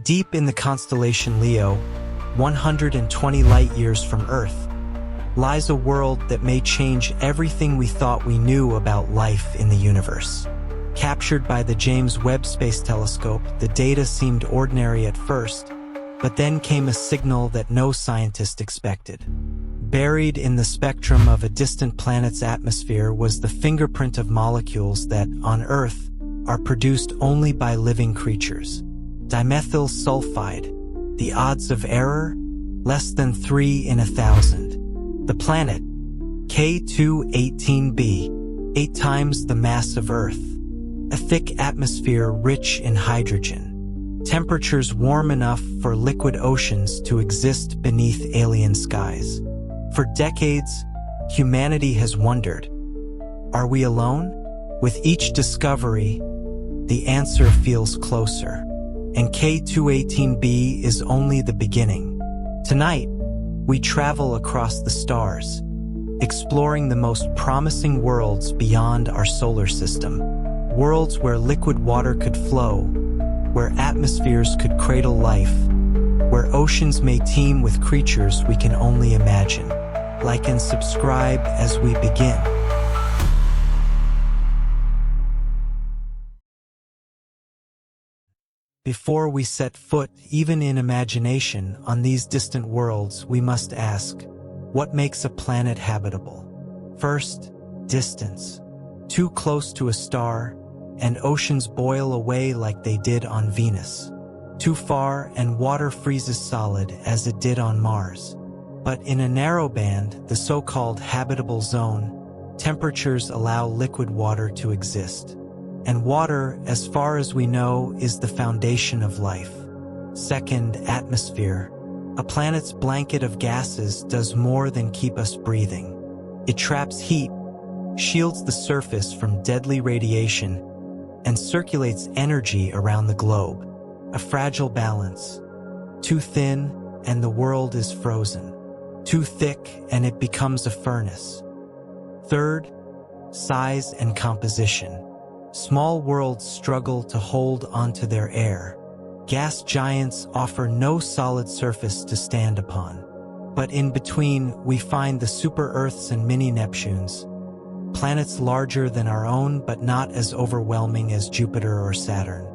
Deep in the constellation Leo, 120 light-years from Earth, lies a world that may change everything we thought we knew about life in the universe. Captured by the James Webb Space Telescope, the data seemed ordinary at first, but then came a signal that no scientist expected. Buried in the spectrum of a distant planet's atmosphere was the fingerprint of molecules that, on Earth, are produced only by living creatures. Dimethyl sulfide. The odds of error? Less than 3 in 1,000. The planet, K2-18b, 8 times the mass of Earth. A thick atmosphere rich in hydrogen. Temperatures warm enough for liquid oceans to exist beneath alien skies. For decades, humanity has wondered, are we alone? With each discovery, the answer feels closer. And K2-18b is only the beginning. Tonight, we travel across the stars, exploring the most promising worlds beyond our solar system. Worlds where liquid water could flow, where atmospheres could cradle life, where oceans may teem with creatures we can only imagine. Like and subscribe as we begin. Before we set foot, even in imagination, on these distant worlds, we must ask, what makes a planet habitable? First, distance. Too close to a star, and oceans boil away like they did on Venus. Too far, and water freezes solid as it did on Mars. But in a narrow band, the so-called habitable zone, temperatures allow liquid water to exist. And water, as far as we know, is the foundation of life. Second, atmosphere. A planet's blanket of gases does more than keep us breathing. It traps heat, shields the surface from deadly radiation, and circulates energy around the globe. A fragile balance. Too thin, and the world is frozen. Too thick, and it becomes a furnace. Third, size and composition. Small worlds struggle to hold onto their air. Gas giants offer no solid surface to stand upon. But in between, we find the super-Earths and mini-Neptunes, planets larger than our own but not as overwhelming as Jupiter or Saturn.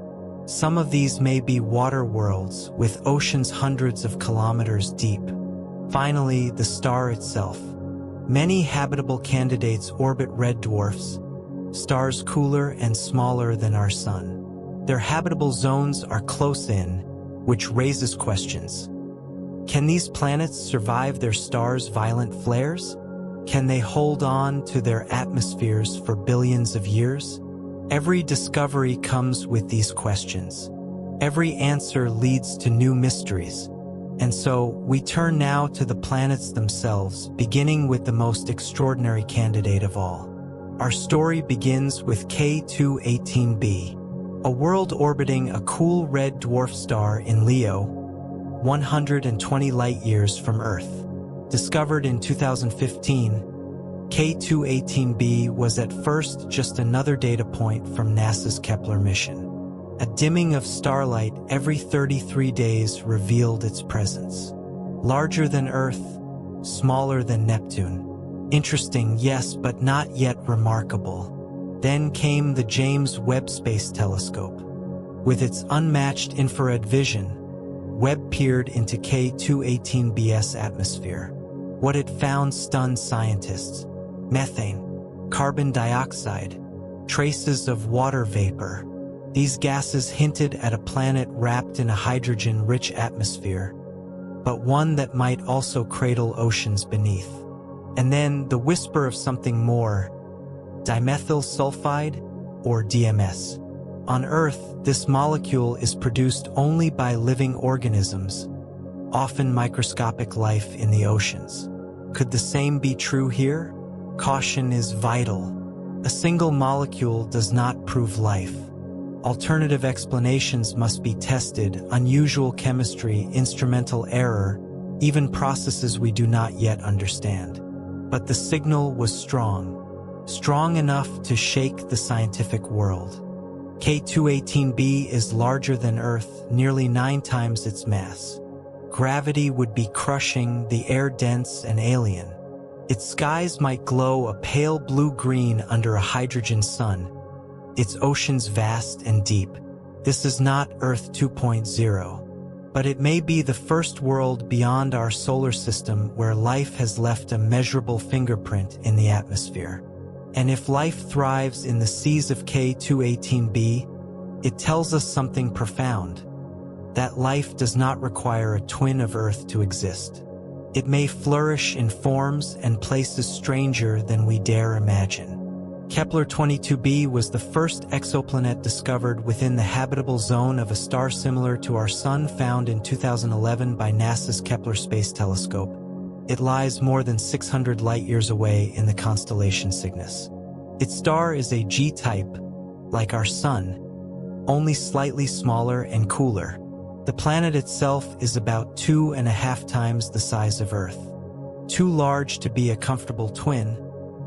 Some of these may be water worlds, with oceans hundreds of kilometers deep. Finally, the star itself. Many habitable candidates orbit red dwarfs, stars cooler and smaller than our sun. Their habitable zones are close in, which raises questions. Can these planets survive their stars' violent flares? Can they hold on to their atmospheres for billions of years? Every discovery comes with these questions. Every answer leads to new mysteries. And so, we turn now to the planets themselves, beginning with the most extraordinary candidate of all. Our story begins with K2-18b, a world orbiting a cool red dwarf star in Leo, 120 light-years from Earth. Discovered in 2015, K2-18b was at first just another data point from NASA's Kepler mission. A dimming of starlight every 33 days revealed its presence. Larger than Earth, smaller than Neptune. Interesting, yes, but not yet remarkable. Then came the James Webb Space Telescope. With its unmatched infrared vision, Webb peered into K2-18b's atmosphere. What it found stunned scientists. Methane, carbon dioxide, traces of water vapor. These gases hinted at a planet wrapped in a hydrogen-rich atmosphere, but one that might also cradle oceans beneath. And then the whisper of something more, dimethyl sulfide, or DMS. On Earth, this molecule is produced only by living organisms, often microscopic life in the oceans. Could the same be true here? Caution is vital. A single molecule does not prove life. Alternative explanations must be tested, unusual chemistry, instrumental error, even processes we do not yet understand. But the signal was strong enough to shake the scientific world. K218b is larger than Earth, nearly 9 times its mass. Gravity would be crushing, the air dense and alien. Its skies might glow a pale blue-green under a hydrogen sun. Its oceans vast and deep. This is not Earth 2.0. But it may be the first world beyond our solar system where life has left a measurable fingerprint in the atmosphere. And if life thrives in the seas of K218b, it tells us something profound. That life does not require a twin of Earth to exist. It may flourish in forms and places stranger than we dare imagine. Kepler-22b was the first exoplanet discovered within the habitable zone of a star similar to our Sun, found in 2011 by NASA's Kepler Space Telescope. It lies more than 600 light-years away in the constellation Cygnus. Its star is a G-type, like our Sun, only slightly smaller and cooler. The planet itself is about 2.5 times the size of Earth. Too large to be a comfortable twin,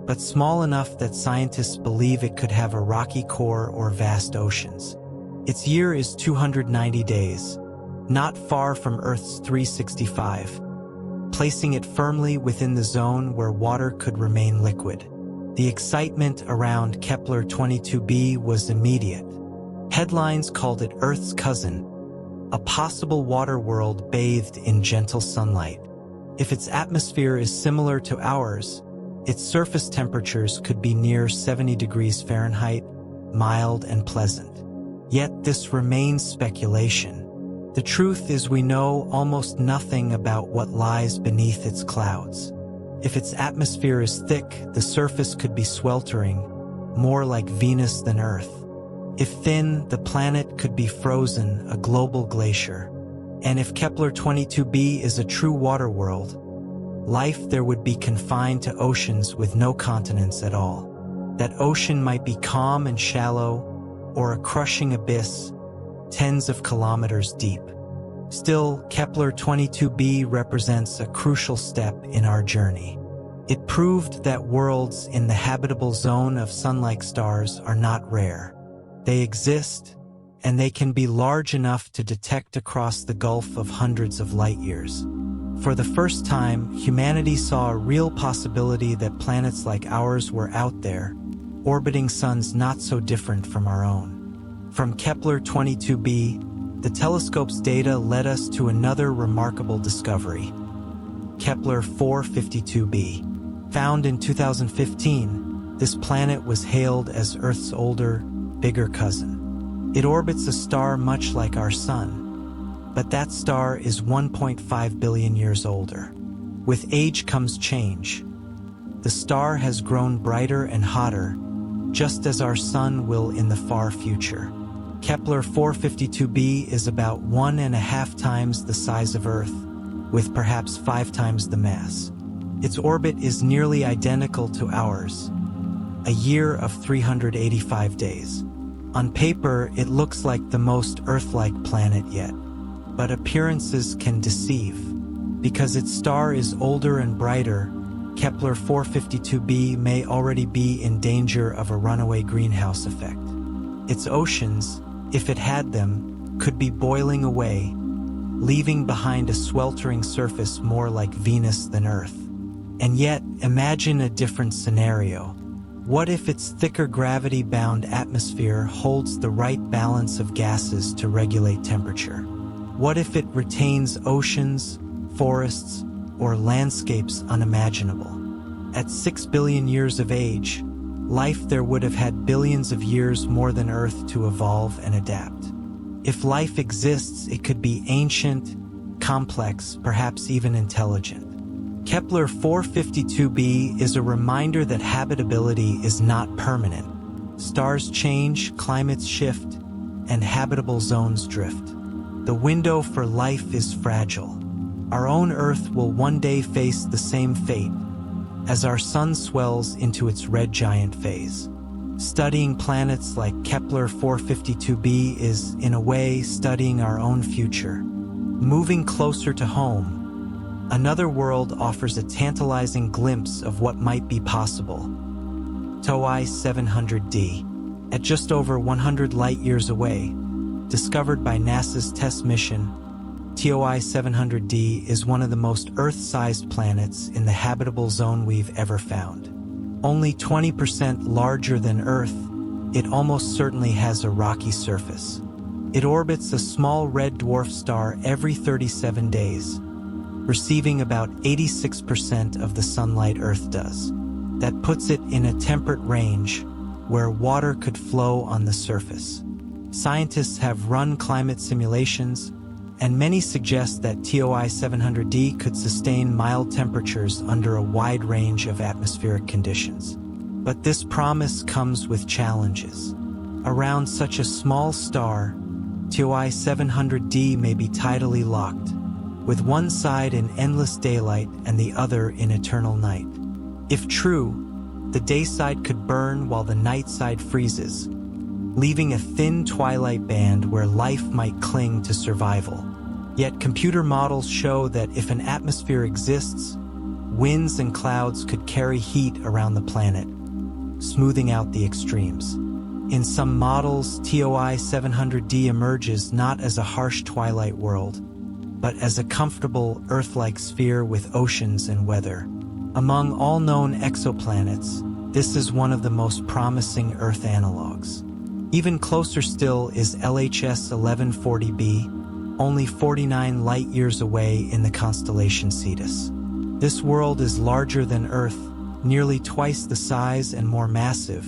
but small enough that scientists believe it could have a rocky core or vast oceans. Its year is 290 days, not far from Earth's 365, placing it firmly within the zone where water could remain liquid. The excitement around Kepler-22b was immediate. Headlines called it Earth's cousin, a possible water world bathed in gentle sunlight. If its atmosphere is similar to ours, its surface temperatures could be near 70 degrees Fahrenheit, mild and pleasant. Yet this remains speculation. The truth is we know almost nothing about what lies beneath its clouds. If its atmosphere is thick, the surface could be sweltering, more like Venus than Earth. If thin, the planet could be frozen, a global glacier. And if Kepler-22b is a true water world, life there would be confined to oceans with no continents at all. That ocean might be calm and shallow, or a crushing abyss, tens of kilometers deep. Still, Kepler-22b represents a crucial step in our journey. It proved that worlds in the habitable zone of Sun-like stars are not rare. They exist, and they can be large enough to detect across the gulf of hundreds of light-years. For the first time, humanity saw a real possibility that planets like ours were out there, orbiting suns not so different from our own. From Kepler-22b, the telescope's data led us to another remarkable discovery, Kepler-452b. Found in 2015, this planet was hailed as Earth's older, bigger cousin. It orbits a star much like our Sun, but that star is 1.5 billion years older. With age comes change. The star has grown brighter and hotter, just as our Sun will in the far future. Kepler-452b is about 1.5 times the size of Earth, with perhaps 5 times the mass. Its orbit is nearly identical to ours, a year of 385 days. On paper, it looks like the most Earth-like planet yet. But appearances can deceive. Because its star is older and brighter, Kepler-452b may already be in danger of a runaway greenhouse effect. Its oceans, if it had them, could be boiling away, leaving behind a sweltering surface more like Venus than Earth. And yet, imagine a different scenario. What if its thicker gravity-bound atmosphere holds the right balance of gases to regulate temperature? What if it retains oceans, forests, or landscapes unimaginable? At 6 billion years of age, life there would have had billions of years more than Earth to evolve and adapt. If life exists, it could be ancient, complex, perhaps even intelligent. Kepler-452b is a reminder that habitability is not permanent. Stars change, climates shift, and habitable zones drift. The window for life is fragile. Our own Earth will one day face the same fate as our Sun swells into its red giant phase. Studying planets like Kepler-452b is, in a way, studying our own future. Moving closer to home, another world offers a tantalizing glimpse of what might be possible. TOI 700d. At just over 100 light-years away, discovered by NASA's TESS mission, TOI 700d is one of the most Earth-sized planets in the habitable zone we've ever found. Only 20% larger than Earth, it almost certainly has a rocky surface. It orbits a small red dwarf star every 37 days, receiving about 86% of the sunlight Earth does. That puts it in a temperate range where water could flow on the surface. Scientists have run climate simulations, and many suggest that TOI 700d could sustain mild temperatures under a wide range of atmospheric conditions. But this promise comes with challenges. Around such a small star, TOI 700d may be tidally locked, with one side in endless daylight and the other in eternal night. If true, the day side could burn while the night side freezes, leaving a thin twilight band where life might cling to survival. Yet computer models show that if an atmosphere exists, winds and clouds could carry heat around the planet, smoothing out the extremes. In some models, TOI 700d emerges not as a harsh twilight world, but as a comfortable Earth-like sphere with oceans and weather. Among all known exoplanets, this is one of the most promising Earth analogs. Even closer still is LHS 1140b, only 49 light-years away in the constellation Cetus. This world is larger than Earth, nearly twice the size and more massive,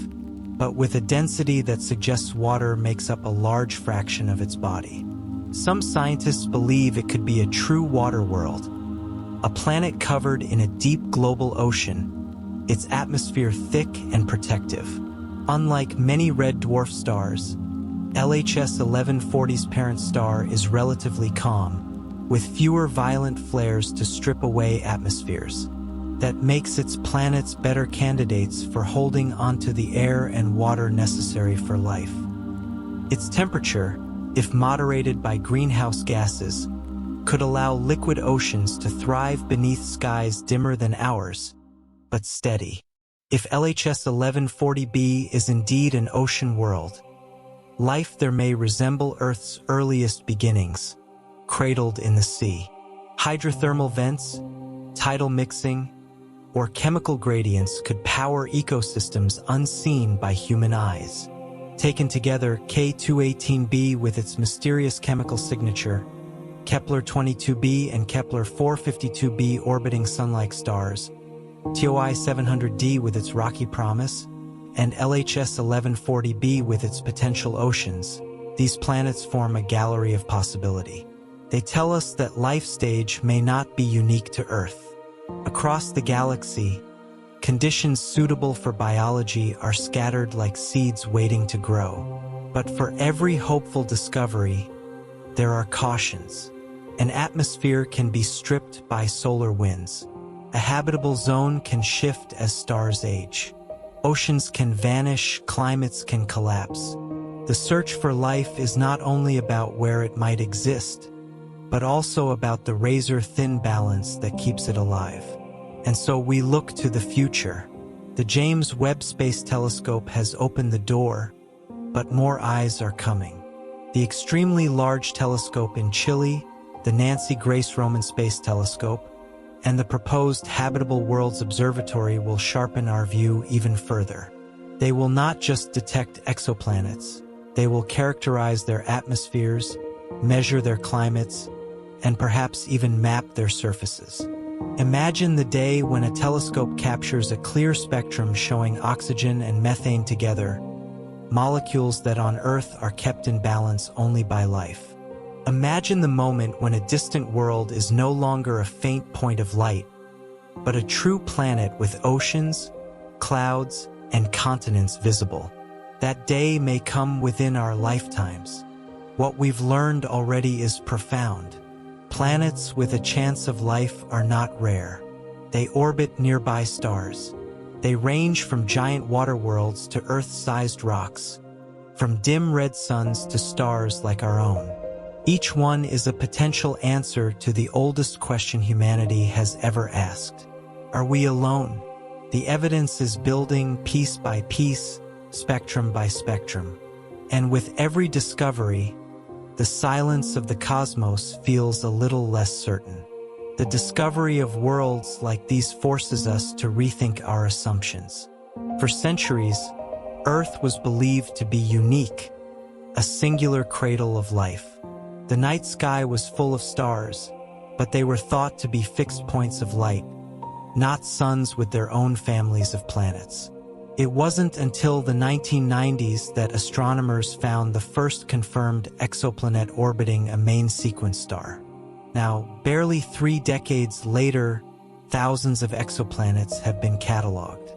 but with a density that suggests water makes up a large fraction of its body. Some scientists believe it could be a true water world, a planet covered in a deep global ocean, its atmosphere thick and protective. Unlike many red dwarf stars, LHS 1140's parent star is relatively calm, with fewer violent flares to strip away atmospheres. That makes its planets better candidates for holding onto the air and water necessary for life. Its temperature, if moderated by greenhouse gases, could allow liquid oceans to thrive beneath skies dimmer than ours, but steady. If LHS 1140b is indeed an ocean world, life there may resemble Earth's earliest beginnings, cradled in the sea. Hydrothermal vents, tidal mixing, or chemical gradients could power ecosystems unseen by human eyes. Taken together, K218b with its mysterious chemical signature, Kepler-22b and Kepler-452b orbiting sun-like stars, TOI 700d with its rocky promise, and LHS 1140b with its potential oceans, these planets form a gallery of possibility. They tell us that life stage may not be unique to Earth. Across the galaxy, conditions suitable for biology are scattered like seeds waiting to grow. But for every hopeful discovery, there are cautions. An atmosphere can be stripped by solar winds. A habitable zone can shift as stars age. Oceans can vanish, climates can collapse. The search for life is not only about where it might exist, but also about the razor-thin balance that keeps it alive. And so we look to the future. The James Webb Space Telescope has opened the door, but more eyes are coming. The extremely large telescope in Chile, the Nancy Grace Roman Space Telescope, and the proposed Habitable Worlds Observatory will sharpen our view even further. They will not just detect exoplanets, they will characterize their atmospheres, measure their climates, and perhaps even map their surfaces. Imagine the day when a telescope captures a clear spectrum showing oxygen and methane together, molecules that on Earth are kept in balance only by life. Imagine the moment when a distant world is no longer a faint point of light, but a true planet with oceans, clouds, and continents visible. That day may come within our lifetimes. What we've learned already is profound. Planets with a chance of life are not rare. They orbit nearby stars. They range from giant water worlds to Earth-sized rocks, from dim red suns to stars like our own. Each one is a potential answer to the oldest question humanity has ever asked. Are we alone? The evidence is building piece by piece, spectrum by spectrum. And with every discovery, the silence of the cosmos feels a little less certain. The discovery of worlds like these forces us to rethink our assumptions. For centuries, Earth was believed to be unique, a singular cradle of life. The night sky was full of stars, but they were thought to be fixed points of light, not suns with their own families of planets. It wasn't until the 1990s that astronomers found the first confirmed exoplanet orbiting a main sequence star. Now, barely 3 decades later, thousands of exoplanets have been cataloged.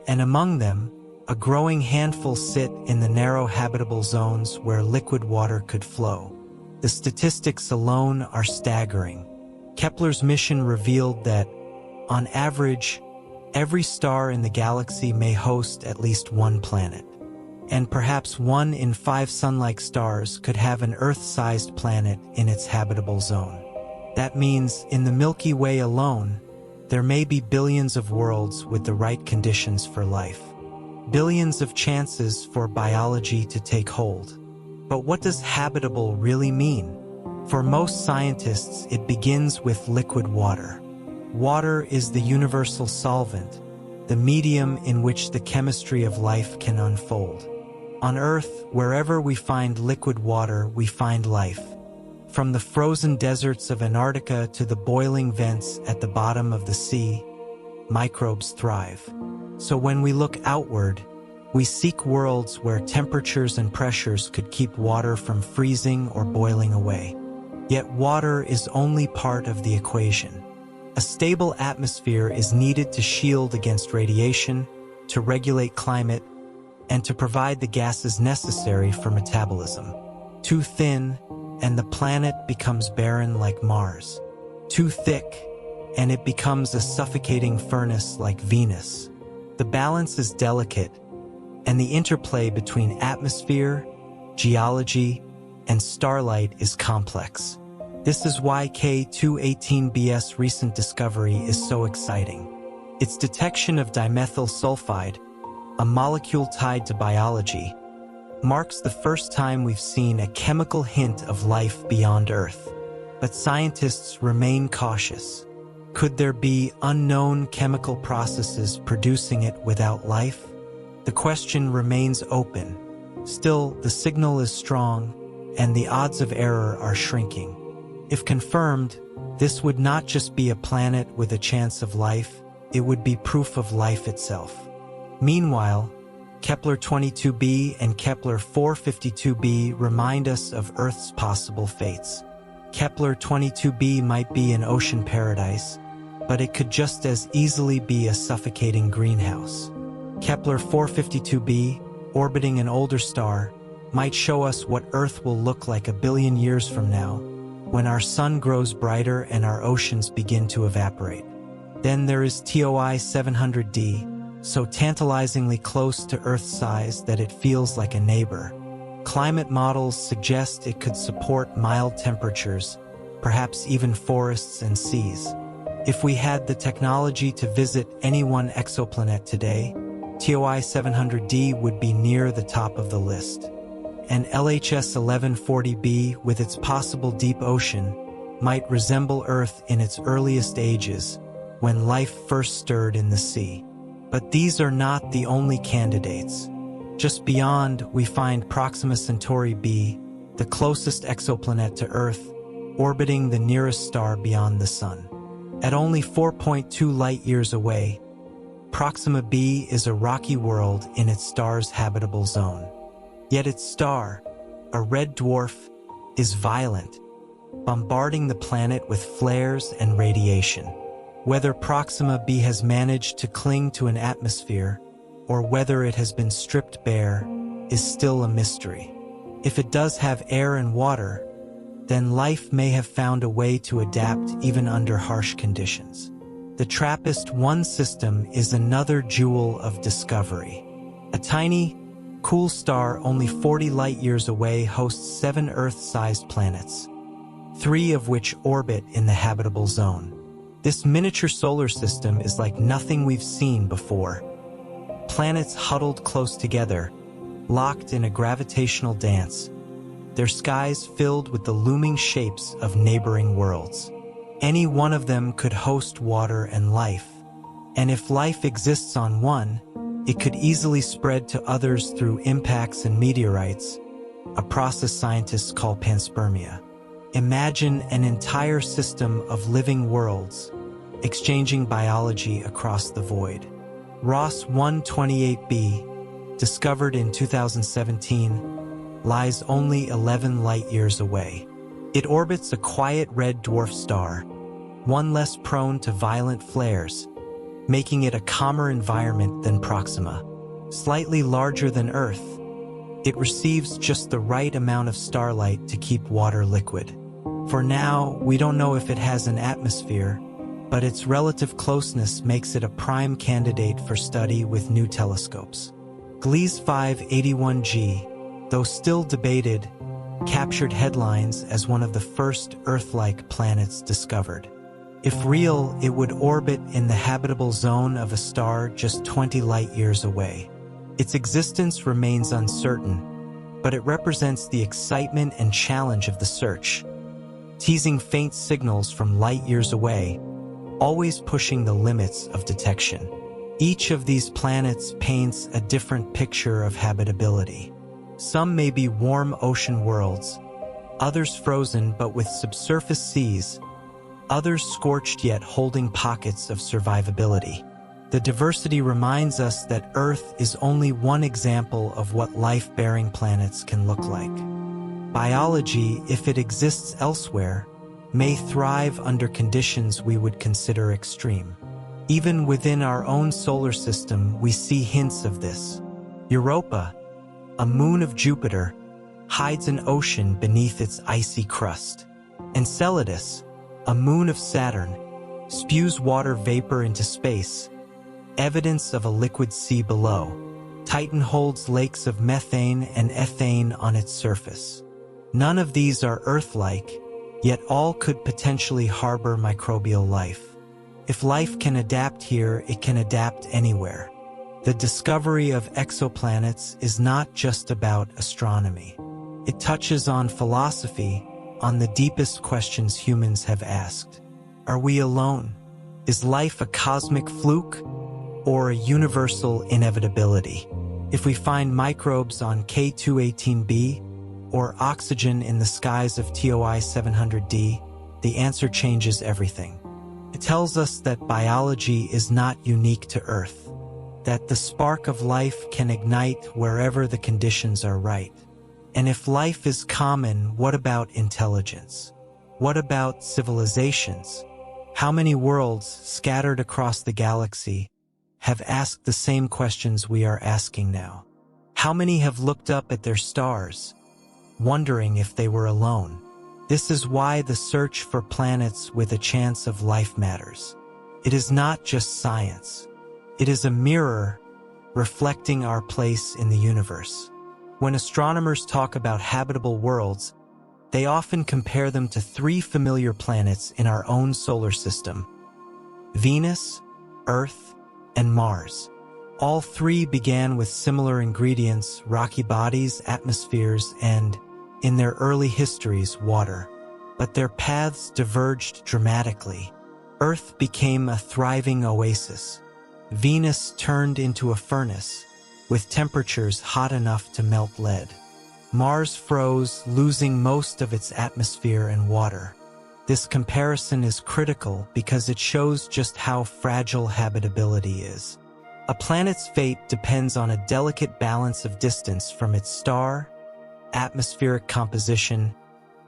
And among them, a growing handful sit in the narrow habitable zones where liquid water could flow. The statistics alone are staggering. Kepler's mission revealed that, on average, every star in the galaxy may host at least one planet. And perhaps 1 in 5 sun-like stars could have an Earth-sized planet in its habitable zone. That means, in the Milky Way alone, there may be billions of worlds with the right conditions for life. Billions of chances for biology to take hold. But what does habitable really mean? For most scientists, it begins with liquid water. Water is the universal solvent, the medium in which the chemistry of life can unfold. On Earth, wherever we find liquid water, we find life. From the frozen deserts of Antarctica to the boiling vents at the bottom of the sea, microbes thrive. So when we look outward, we seek worlds where temperatures and pressures could keep water from freezing or boiling away. Yet water is only part of the equation. A stable atmosphere is needed to shield against radiation, to regulate climate, and to provide the gases necessary for metabolism. Too thin, and the planet becomes barren like Mars. Too thick, and it becomes a suffocating furnace like Venus. The balance is delicate, and the interplay between atmosphere, geology, and starlight is complex. This is why K218b's recent discovery is so exciting. Its detection of dimethyl sulfide, a molecule tied to biology, marks the first time we've seen a chemical hint of life beyond Earth. But scientists remain cautious. Could there be unknown chemical processes producing it without life? The question remains open. Still, the signal is strong, and the odds of error are shrinking. If confirmed, this would not just be a planet with a chance of life, it would be proof of life itself. Meanwhile, Kepler-22b and Kepler-452b remind us of Earth's possible fates. Kepler-22b might be an ocean paradise, but it could just as easily be a suffocating greenhouse. Kepler-452b, orbiting an older star, might show us what Earth will look like a billion years from now, when our sun grows brighter and our oceans begin to evaporate. Then there is TOI 700d, so tantalizingly close to Earth's size that it feels like a neighbor. Climate models suggest it could support mild temperatures, perhaps even forests and seas. If we had the technology to visit any one exoplanet today, TOI 700d would be near the top of the list. And LHS 1140b, with its possible deep ocean, might resemble Earth in its earliest ages, when life first stirred in the sea. But these are not the only candidates. Just beyond, we find Proxima Centauri b, the closest exoplanet to Earth, orbiting the nearest star beyond the Sun. At only 4.2 light-years away, Proxima b is a rocky world in its star's habitable zone. Yet its star, a red dwarf, is violent, bombarding the planet with flares and radiation. Whether Proxima b has managed to cling to an atmosphere, or whether it has been stripped bare, is still a mystery. If it does have air and water, then life may have found a way to adapt even under harsh conditions. The TRAPPIST-1 system is another jewel of discovery. A tiny, cool star only 40 light-years away hosts 7 Earth-sized planets, 3 of which orbit in the habitable zone. This miniature solar system is like nothing we've seen before. Planets huddled close together, locked in a gravitational dance, their skies filled with the looming shapes of neighboring worlds. Any one of them could host water and life, and if life exists on one, it could easily spread to others through impacts and meteorites, a process scientists call panspermia. Imagine an entire system of living worlds exchanging biology across the void. Ross 128b, discovered in 2017, lies only 11 light-years away. It orbits a quiet red dwarf star, one less prone to violent flares, making it a calmer environment than Proxima. Slightly larger than Earth, it receives just the right amount of starlight to keep water liquid. For now, we don't know if it has an atmosphere, but its relative closeness makes it a prime candidate for study with new telescopes. Gliese 581G, though still debated, captured headlines as one of the first Earth-like planets discovered. If real, it would orbit in the habitable zone of a star just 20 light-years away. Its existence remains uncertain, but it represents the excitement and challenge of the search, teasing faint signals from light-years away, always pushing the limits of detection. Each of these planets paints a different picture of habitability. Some may be warm ocean worlds, others frozen but with subsurface seas, others scorched yet holding pockets of survivability. The diversity reminds us that Earth is only one example of what life-bearing planets can look like. Biology, if it exists elsewhere, may thrive under conditions we would consider extreme. Even within our own solar system, we see hints of this. Europa, a moon of Jupiter, hides an ocean beneath its icy crust. Enceladus, a moon of Saturn, spews water vapor into space, evidence of a liquid sea below. Titan holds lakes of methane and ethane on its surface. None of these are Earth-like, yet all could potentially harbor microbial life. If life can adapt here, it can adapt anywhere. The discovery of exoplanets is not just about astronomy. It touches on philosophy, on the deepest questions humans have asked. Are we alone? Is life a cosmic fluke or a universal inevitability? If we find microbes on K218b or oxygen in the skies of TOI 700d, the answer changes everything. It tells us that biology is not unique to Earth, that the spark of life can ignite wherever the conditions are right. And if life is common, what about intelligence? What about civilizations? How many worlds scattered across the galaxy have asked the same questions we are asking now? How many have looked up at their stars, wondering if they were alone? This is why the search for planets with a chance of life matters. It is not just science. It is a mirror reflecting our place in the universe. When astronomers talk about habitable worlds, they often compare them to three familiar planets in our own solar system: Venus, Earth, and Mars. All three began with similar ingredients: rocky bodies, atmospheres, and, in their early histories, water. But their paths diverged dramatically. Earth became a thriving oasis. Venus turned into a furnace, with temperatures hot enough to melt lead. Mars froze, losing most of its atmosphere and water. This comparison is critical because it shows just how fragile habitability is. A planet's fate depends on a delicate balance of distance from its star, atmospheric composition,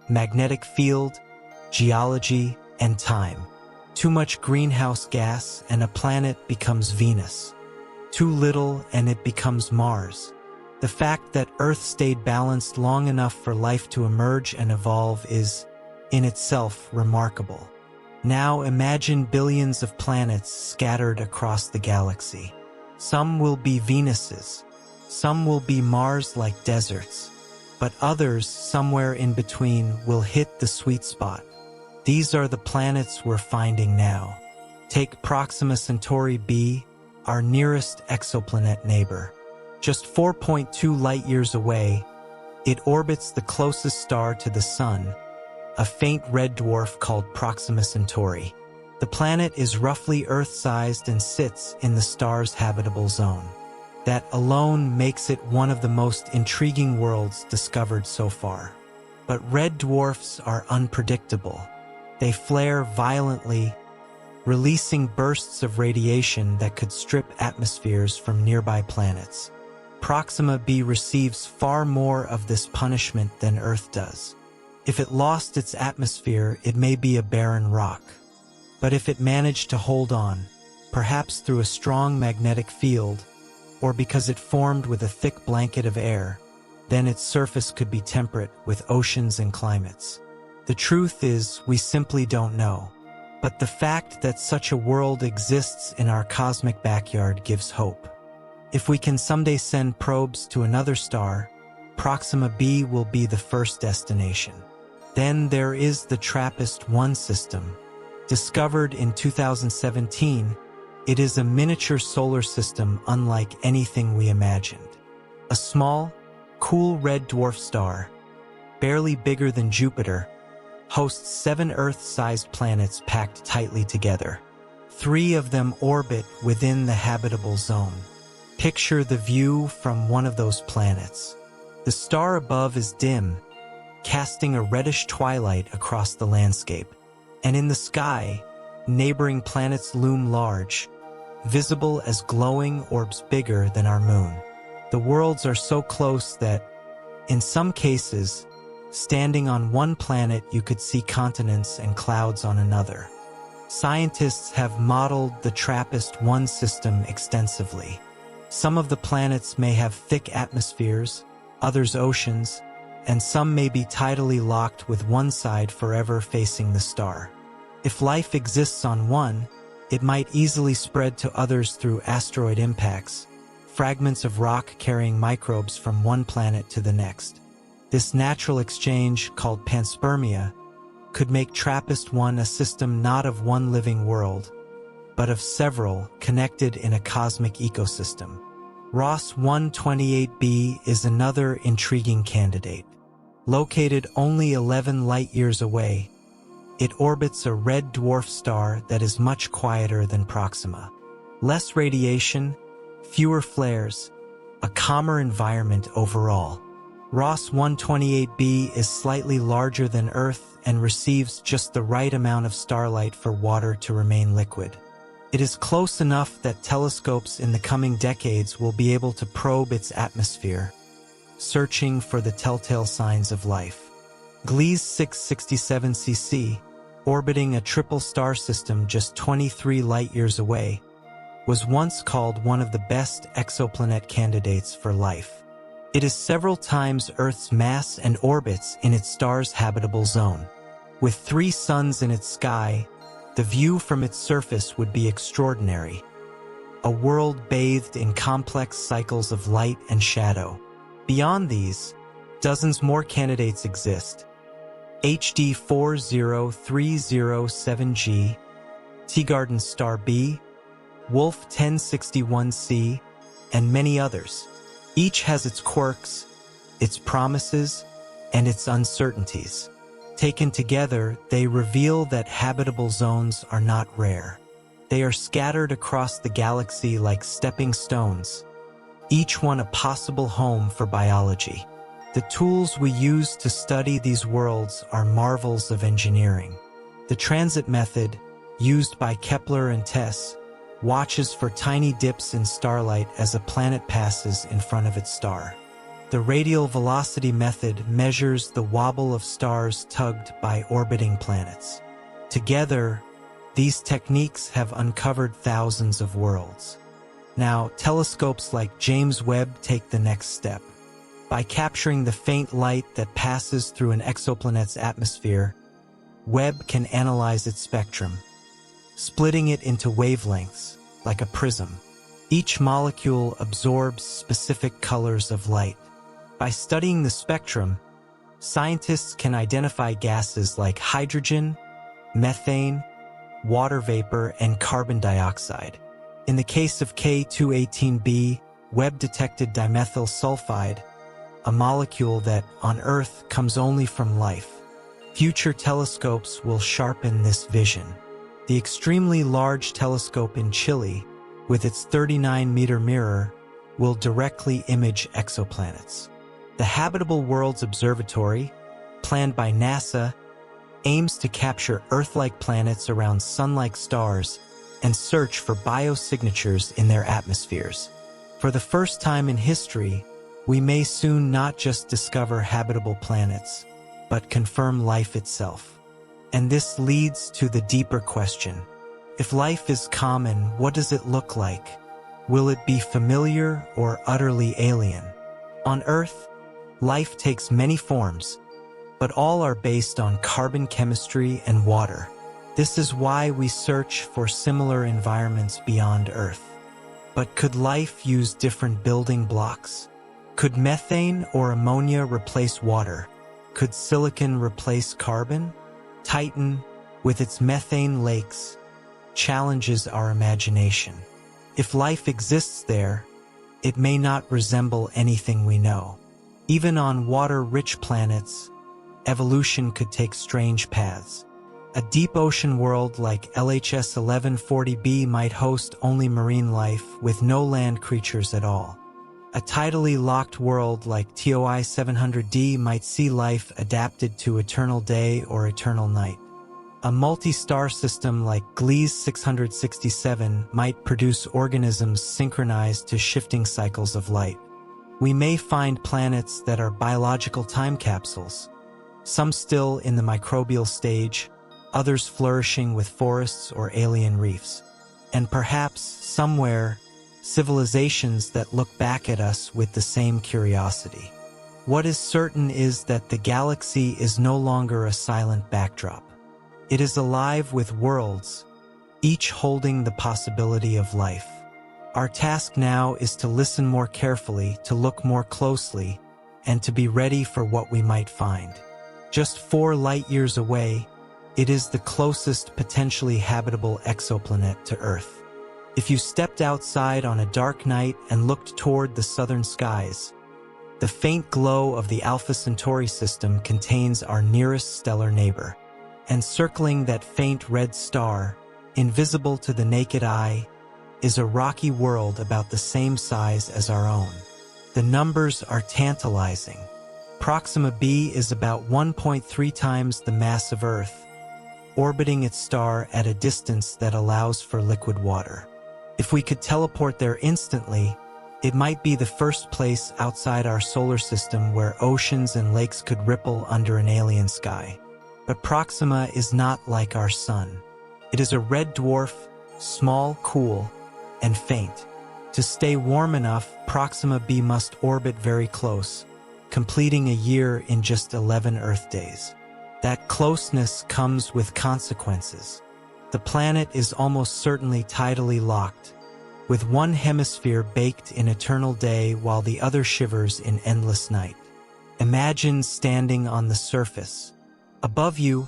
magnetic field, geology, and time. Too much greenhouse gas and a planet becomes Venus. Too little and it becomes Mars. The fact that Earth stayed balanced long enough for life to emerge and evolve is, in itself, remarkable. Now imagine billions of planets scattered across the galaxy. Some will be Venuses, some will be Mars-like deserts, but others, somewhere in between, will hit the sweet spot. These are the planets we're finding now. Take Proxima Centauri b, our nearest exoplanet neighbor. Just 4.2 light-years away, it orbits the closest star to the Sun, a faint red dwarf called Proxima Centauri. The planet is roughly Earth-sized and sits in the star's habitable zone. That alone makes it one of the most intriguing worlds discovered so far. But red dwarfs are unpredictable. They flare violently, releasing bursts of radiation that could strip atmospheres from nearby planets. Proxima b receives far more of this punishment than Earth does. If it lost its atmosphere, it may be a barren rock. But if it managed to hold on, perhaps through a strong magnetic field, or because it formed with a thick blanket of air, then its surface could be temperate with oceans and climates. The truth is, we simply don't know. But the fact that such a world exists in our cosmic backyard gives hope. If we can someday send probes to another star, Proxima b will be the first destination. Then there is the TRAPPIST-1 system. Discovered in 2017, it is a miniature solar system unlike anything we imagined. A small, cool red dwarf star, barely bigger than Jupiter, hosts 7 Earth-sized planets packed tightly together. 3 of them orbit within the habitable zone. Picture the view from one of those planets. The star above is dim, casting a reddish twilight across the landscape. And in the sky, neighboring planets loom large, visible as glowing orbs bigger than our moon. The worlds are so close that, in some cases, standing on one planet you could see continents and clouds on another. Scientists have modeled the TRAPPIST-1 system extensively. Some of the planets may have thick atmospheres, others oceans, and some may be tidally locked with one side forever facing the star. If life exists on one, it might easily spread to others through asteroid impacts, fragments of rock carrying microbes from one planet to the next. This natural exchange, called panspermia, could make TRAPPIST-1 a system not of one living world, but of several connected in a cosmic ecosystem. Ross 128b is another intriguing candidate. Located only 11 light-years away, it orbits a red dwarf star that is much quieter than Proxima. Less radiation, fewer flares, a calmer environment overall. Ross 128b is slightly larger than Earth and receives just the right amount of starlight for water to remain liquid. It is close enough that telescopes in the coming decades will be able to probe its atmosphere, searching for the telltale signs of life. Gliese 667cc, orbiting a triple star system just 23 light-years away, was once called one of the best exoplanet candidates for life. It is several times Earth's mass and orbits in its star's habitable zone. With 3 suns in its sky, the view from its surface would be extraordinary. A world bathed in complex cycles of light and shadow. Beyond these, dozens more candidates exist. HD 40307G, Teegarden Star B, Wolf 1061c, and many others. Each has its quirks, its promises, and its uncertainties. Taken together, they reveal that habitable zones are not rare. They are scattered across the galaxy like stepping stones, each one a possible home for biology. The tools we use to study these worlds are marvels of engineering. The transit method, used by Kepler and TESS, watches for tiny dips in starlight as a planet passes in front of its star. The radial velocity method measures the wobble of stars tugged by orbiting planets. Together, these techniques have uncovered thousands of worlds. Now, telescopes like James Webb take the next step. By capturing the faint light that passes through an exoplanet's atmosphere, Webb can analyze its spectrum, splitting it into wavelengths, like a prism. Each molecule absorbs specific colors of light. By studying the spectrum, scientists can identify gases like hydrogen, methane, water vapor, and carbon dioxide. In the case of K218b, Webb detected dimethyl sulfide, a molecule that, on Earth, comes only from life. Future telescopes will sharpen this vision. The extremely large telescope in Chile, with its 39-meter mirror, will directly image exoplanets. The Habitable Worlds Observatory, planned by NASA, aims to capture Earth-like planets around Sun-like stars and search for biosignatures in their atmospheres. For the first time in history, we may soon not just discover habitable planets, but confirm life itself. And this leads to the deeper question. If life is common, what does it look like? Will it be familiar or utterly alien? On Earth, life takes many forms, but all are based on carbon chemistry and water. This is why we search for similar environments beyond Earth. But could life use different building blocks? Could methane or ammonia replace water? Could silicon replace carbon? Titan, with its methane lakes, challenges our imagination. If life exists there, it may not resemble anything we know. Even on water-rich planets, evolution could take strange paths. A deep ocean world like LHS 1140b might host only marine life with no land creatures at all. A tidally locked world like TOI 700d might see life adapted to eternal day or eternal night. A multi-star system like Gliese 667 might produce organisms synchronized to shifting cycles of light. We may find planets that are biological time capsules, some still in the microbial stage, others flourishing with forests or alien reefs. And perhaps, somewhere, civilizations that look back at us with the same curiosity. What is certain is that the galaxy is no longer a silent backdrop. It is alive with worlds, each holding the possibility of life. Our task now is to listen more carefully, to look more closely, and to be ready for what we might find. Just 4 light-years away, it is the closest potentially habitable exoplanet to Earth. If you stepped outside on a dark night and looked toward the southern skies, the faint glow of the Alpha Centauri system contains our nearest stellar neighbor. And circling that faint red star, invisible to the naked eye, is a rocky world about the same size as our own. The numbers are tantalizing. Proxima b is about 1.3 times the mass of Earth, orbiting its star at a distance that allows for liquid water. If we could teleport there instantly, it might be the first place outside our solar system where oceans and lakes could ripple under an alien sky. But Proxima is not like our Sun. It is a red dwarf, small, cool, and faint. To stay warm enough, Proxima b must orbit very close, completing a year in just 11 Earth days. That closeness comes with consequences. The planet is almost certainly tidally locked, with one hemisphere baked in eternal day while the other shivers in endless night. Imagine standing on the surface. Above you,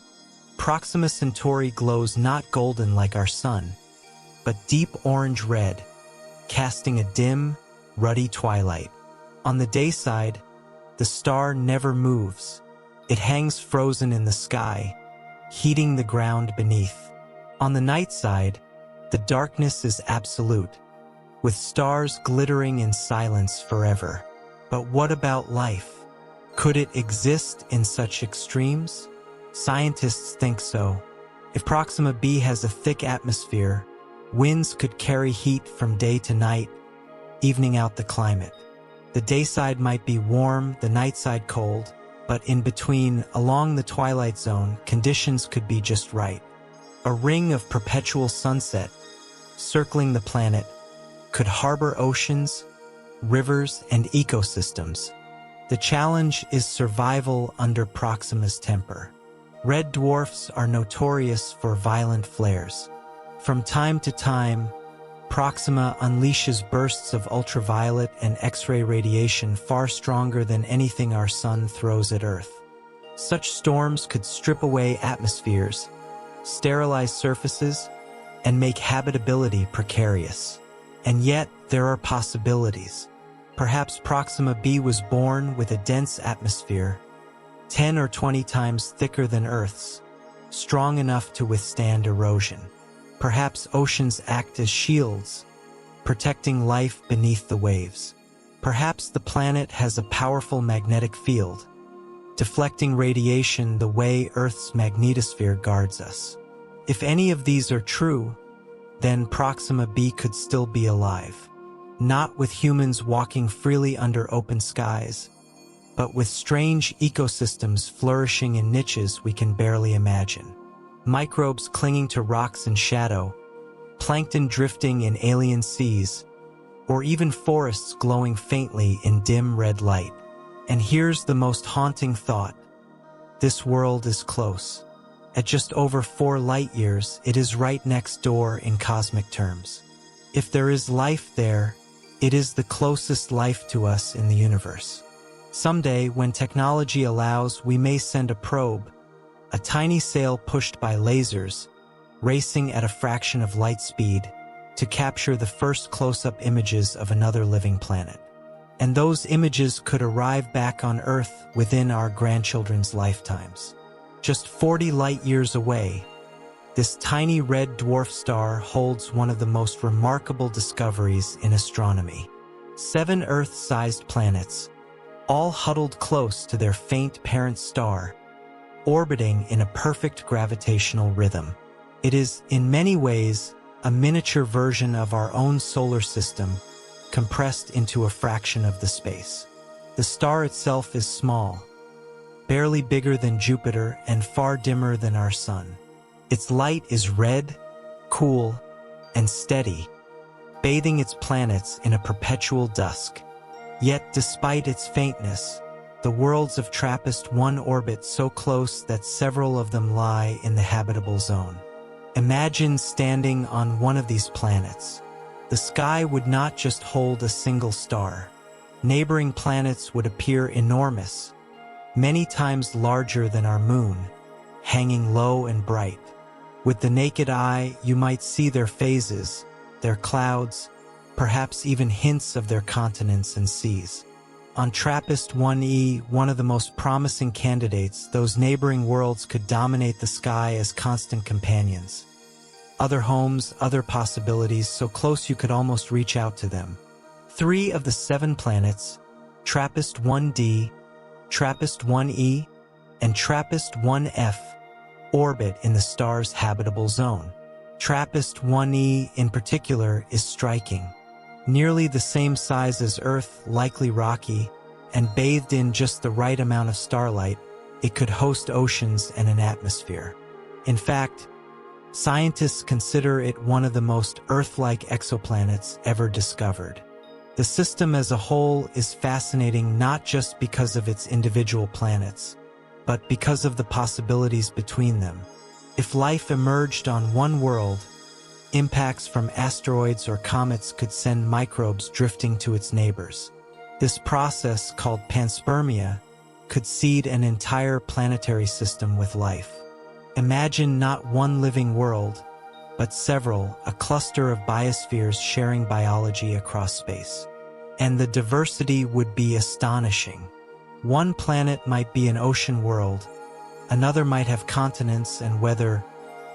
Proxima Centauri glows not golden like our Sun, but deep orange-red, casting a dim, ruddy twilight. On the day side, the star never moves. It hangs frozen in the sky, heating the ground beneath. On the night side, the darkness is absolute, with stars glittering in silence forever. But what about life? Could it exist in such extremes? Scientists think so. If Proxima b has a thick atmosphere, winds could carry heat from day to night, evening out the climate. The day side might be warm, the night side cold, but in between, along the twilight zone, conditions could be just right. A ring of perpetual sunset, circling the planet, could harbor oceans, rivers, and ecosystems. The challenge is survival under Proxima's temper. Red dwarfs are notorious for violent flares. From time to time, Proxima unleashes bursts of ultraviolet and X-ray radiation far stronger than anything our Sun throws at Earth. Such storms could strip away atmospheres, sterilize surfaces, and make habitability precarious. And yet, there are possibilities. Perhaps Proxima b was born with a dense atmosphere, 10 or 20 times thicker than Earth's, strong enough to withstand erosion. Perhaps oceans act as shields, protecting life beneath the waves. Perhaps the planet has a powerful magnetic field, deflecting radiation the way Earth's magnetosphere guards us. If any of these are true, then Proxima b could still be alive. Not with humans walking freely under open skies, but with strange ecosystems flourishing in niches we can barely imagine. Microbes clinging to rocks in shadow, plankton drifting in alien seas, or even forests glowing faintly in dim red light. And here's the most haunting thought. This world is close. At just over 4 light-years, it is right next door in cosmic terms. If there is life there, it is the closest life to us in the universe. Someday, when technology allows, we may send a probe, a tiny sail pushed by lasers, racing at a fraction of light speed, to capture the first close-up images of another living planet. And those images could arrive back on Earth within our grandchildren's lifetimes. Just 40 light-years away, this tiny red dwarf star holds one of the most remarkable discoveries in astronomy. 7 Earth-sized planets, all huddled close to their faint parent star, orbiting in a perfect gravitational rhythm. It is, in many ways, a miniature version of our own solar system, compressed into a fraction of the space. The star itself is small, barely bigger than Jupiter and far dimmer than our Sun. Its light is red, cool, and steady, bathing its planets in a perpetual dusk. Yet, despite its faintness, the worlds of TRAPPIST-1 orbit so close that several of them lie in the habitable zone. Imagine standing on one of these planets. The sky would not just hold a single star. Neighboring planets would appear enormous, many times larger than our moon, hanging low and bright. With the naked eye, you might see their phases, their clouds, perhaps even hints of their continents and seas. On TRAPPIST-1e, one of the most promising candidates, those neighboring worlds could dominate the sky as constant companions. Other homes, other possibilities, so close you could almost reach out to them. 3 of the 7 planets, TRAPPIST-1d, TRAPPIST-1e, and TRAPPIST-1f, orbit in the star's habitable zone. TRAPPIST-1e in particular is striking. Nearly the same size as Earth, likely rocky, and bathed in just the right amount of starlight, it could host oceans and an atmosphere. In fact, scientists consider it one of the most Earth-like exoplanets ever discovered. The system as a whole is fascinating not just because of its individual planets, but because of the possibilities between them. If life emerged on one world, impacts from asteroids or comets could send microbes drifting to its neighbors. This process, called panspermia, could seed an entire planetary system with life. Imagine not one living world, but several, a cluster of biospheres sharing biology across space. And the diversity would be astonishing. One planet might be an ocean world, another might have continents and weather,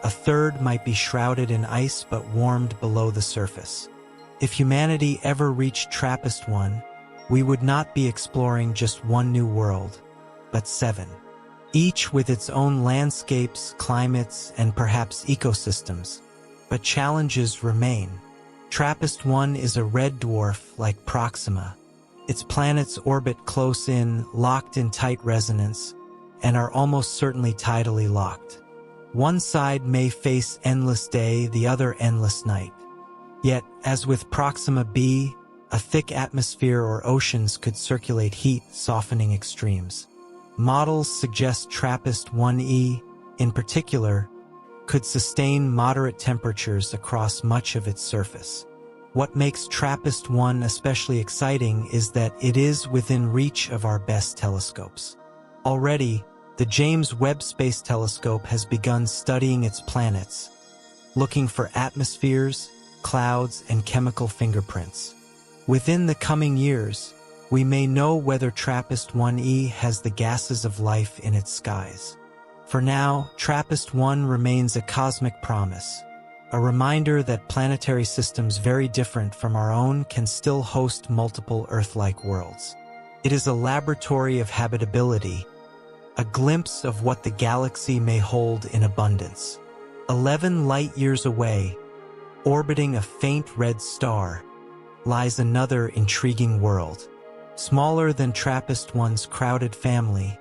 a third might be shrouded in ice but warmed below the surface. If humanity ever reached TRAPPIST-1, we would not be exploring just one new world, but 7. Each with its own landscapes, climates, and perhaps ecosystems. But challenges remain. TRAPPIST-1 is a red dwarf like Proxima. Its planets orbit close in, locked in tight resonance, and are almost certainly tidally locked. One side may face endless day, the other endless night. Yet, as with Proxima b, a thick atmosphere or oceans could circulate heat, softening extremes. Models suggest TRAPPIST-1e, in particular, could sustain moderate temperatures across much of its surface. What makes TRAPPIST-1 especially exciting is that it is within reach of our best telescopes. Already, the James Webb Space Telescope has begun studying its planets, looking for atmospheres, clouds, and chemical fingerprints. Within the coming years, we may know whether TRAPPIST-1e has the gases of life in its skies. For now, TRAPPIST-1 remains a cosmic promise, a reminder that planetary systems very different from our own can still host multiple Earth-like worlds. It is a laboratory of habitability, a glimpse of what the galaxy may hold in abundance. 11 light-years away, orbiting a faint red star, lies another intriguing world, smaller than TRAPPIST-1's crowded family,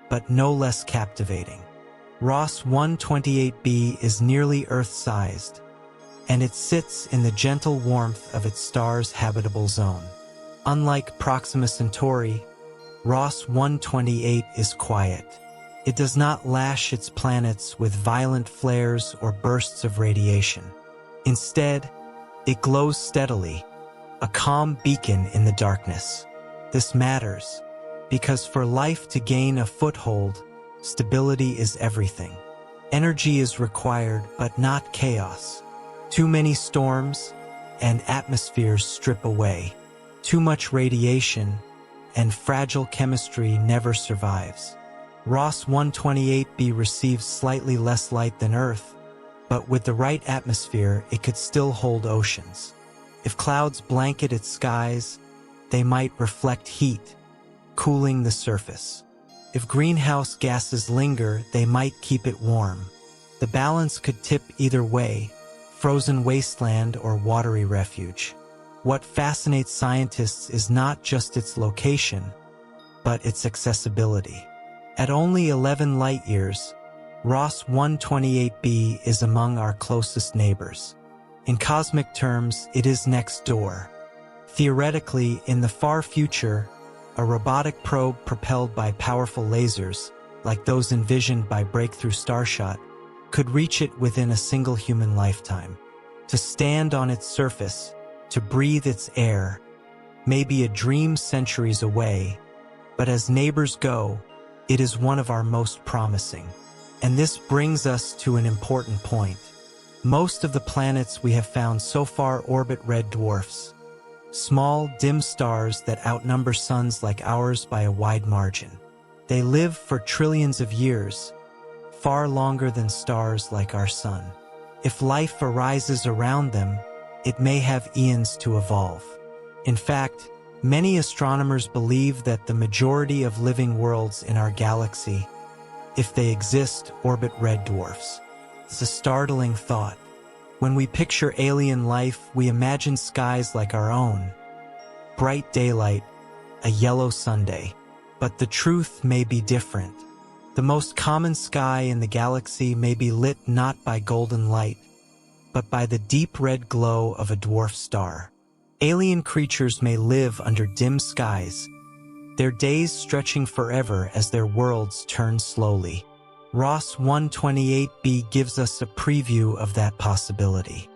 but no less captivating. Ross 128b is nearly Earth-sized, and it sits in the gentle warmth of its star's habitable zone. Unlike Proxima Centauri, Ross 128 is quiet. It does not lash its planets with violent flares or bursts of radiation. Instead, it glows steadily, a calm beacon in the darkness. This matters, because for life to gain a foothold, stability is everything. Energy is required, but not chaos. Too many storms, and atmospheres strip away. Too much radiation, and fragile chemistry never survives. Ross 128b receives slightly less light than Earth, but with the right atmosphere, it could still hold oceans. If clouds blanket its skies, they might reflect heat, cooling the surface. If greenhouse gases linger, they might keep it warm. The balance could tip either way, frozen wasteland or watery refuge. What fascinates scientists is not just its location, but its accessibility. At only 11 light-years, Ross 128b is among our closest neighbors. In cosmic terms, it is next door. Theoretically, in the far future, a robotic probe propelled by powerful lasers, like those envisioned by Breakthrough Starshot, could reach it within a single human lifetime. To stand on its surface, to breathe its air, may be a dream centuries away, but as neighbors go, it is one of our most promising. And this brings us to an important point. Most of the planets we have found so far orbit red dwarfs, small, dim stars that outnumber suns like ours by a wide margin. They live for trillions of years, far longer than stars like our sun. If life arises around them, it may have eons to evolve. In fact, many astronomers believe that the majority of living worlds in our galaxy, if they exist, orbit red dwarfs. It's a startling thought. When we picture alien life, we imagine skies like our own. Bright daylight, a yellow Sunday. But the truth may be different. The most common sky in the galaxy may be lit not by golden light, but by the deep red glow of a dwarf star. Alien creatures may live under dim skies, their days stretching forever as their worlds turn slowly. Ross 128b gives us a preview of that possibility.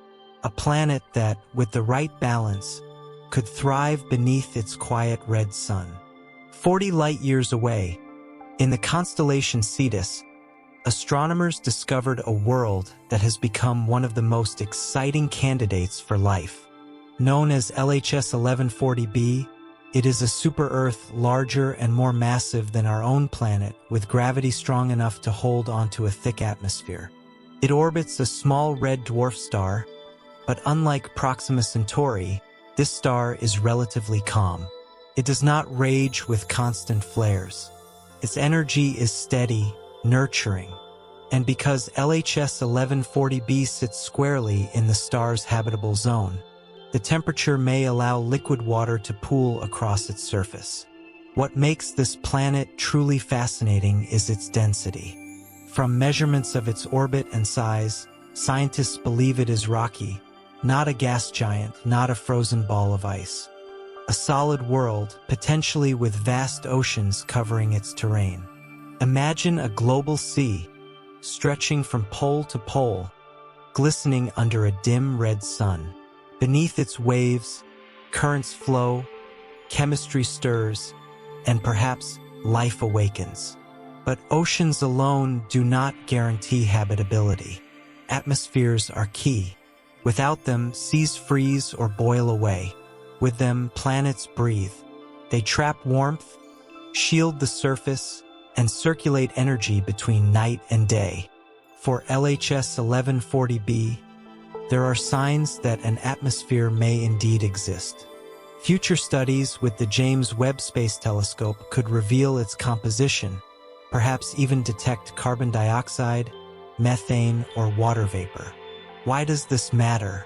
A planet that, with the right balance, could thrive beneath its quiet red sun. 40 light-years away, in the constellation Cetus, astronomers discovered a world that has become one of the most exciting candidates for life. Known as LHS 1140b, it is a super-Earth larger and more massive than our own planet, with gravity strong enough to hold onto a thick atmosphere. It orbits a small red dwarf star, but unlike Proxima Centauri, this star is relatively calm. It does not rage with constant flares. Its energy is steady, nurturing, and because LHS 1140b sits squarely in the star's habitable zone, the temperature may allow liquid water to pool across its surface. What makes this planet truly fascinating is its density. From measurements of its orbit and size, scientists believe it is rocky, not a gas giant, not a frozen ball of ice. A solid world, potentially with vast oceans covering its terrain. Imagine a global sea, stretching from pole to pole, glistening under a dim red sun. Beneath its waves, currents flow, chemistry stirs, and perhaps life awakens. But oceans alone do not guarantee habitability. Atmospheres are key. Without them, seas freeze or boil away. With them, planets breathe. They trap warmth, shield the surface, and circulate energy between night and day. For LHS 1140b, there are signs that an atmosphere may indeed exist. Future studies with the James Webb Space Telescope could reveal its composition, perhaps even detect carbon dioxide, methane, or water vapor. Why does this matter?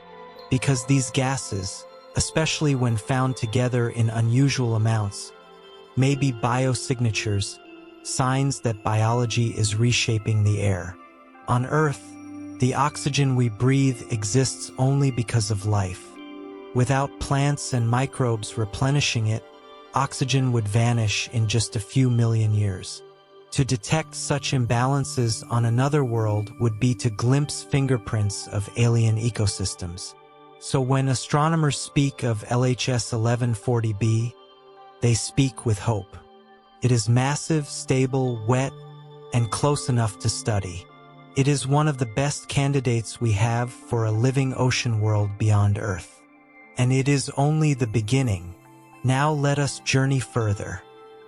Because these gases, especially when found together in unusual amounts, may be biosignatures, signs that biology is reshaping the air. On Earth, the oxygen we breathe exists only because of life. Without plants and microbes replenishing it, oxygen would vanish in just a few million years. To detect such imbalances on another world would be to glimpse fingerprints of alien ecosystems. So when astronomers speak of LHS 1140b, they speak with hope. It is massive, stable, wet, and close enough to study. It is one of the best candidates we have for a living ocean world beyond Earth. And it is only the beginning. Now let us journey further.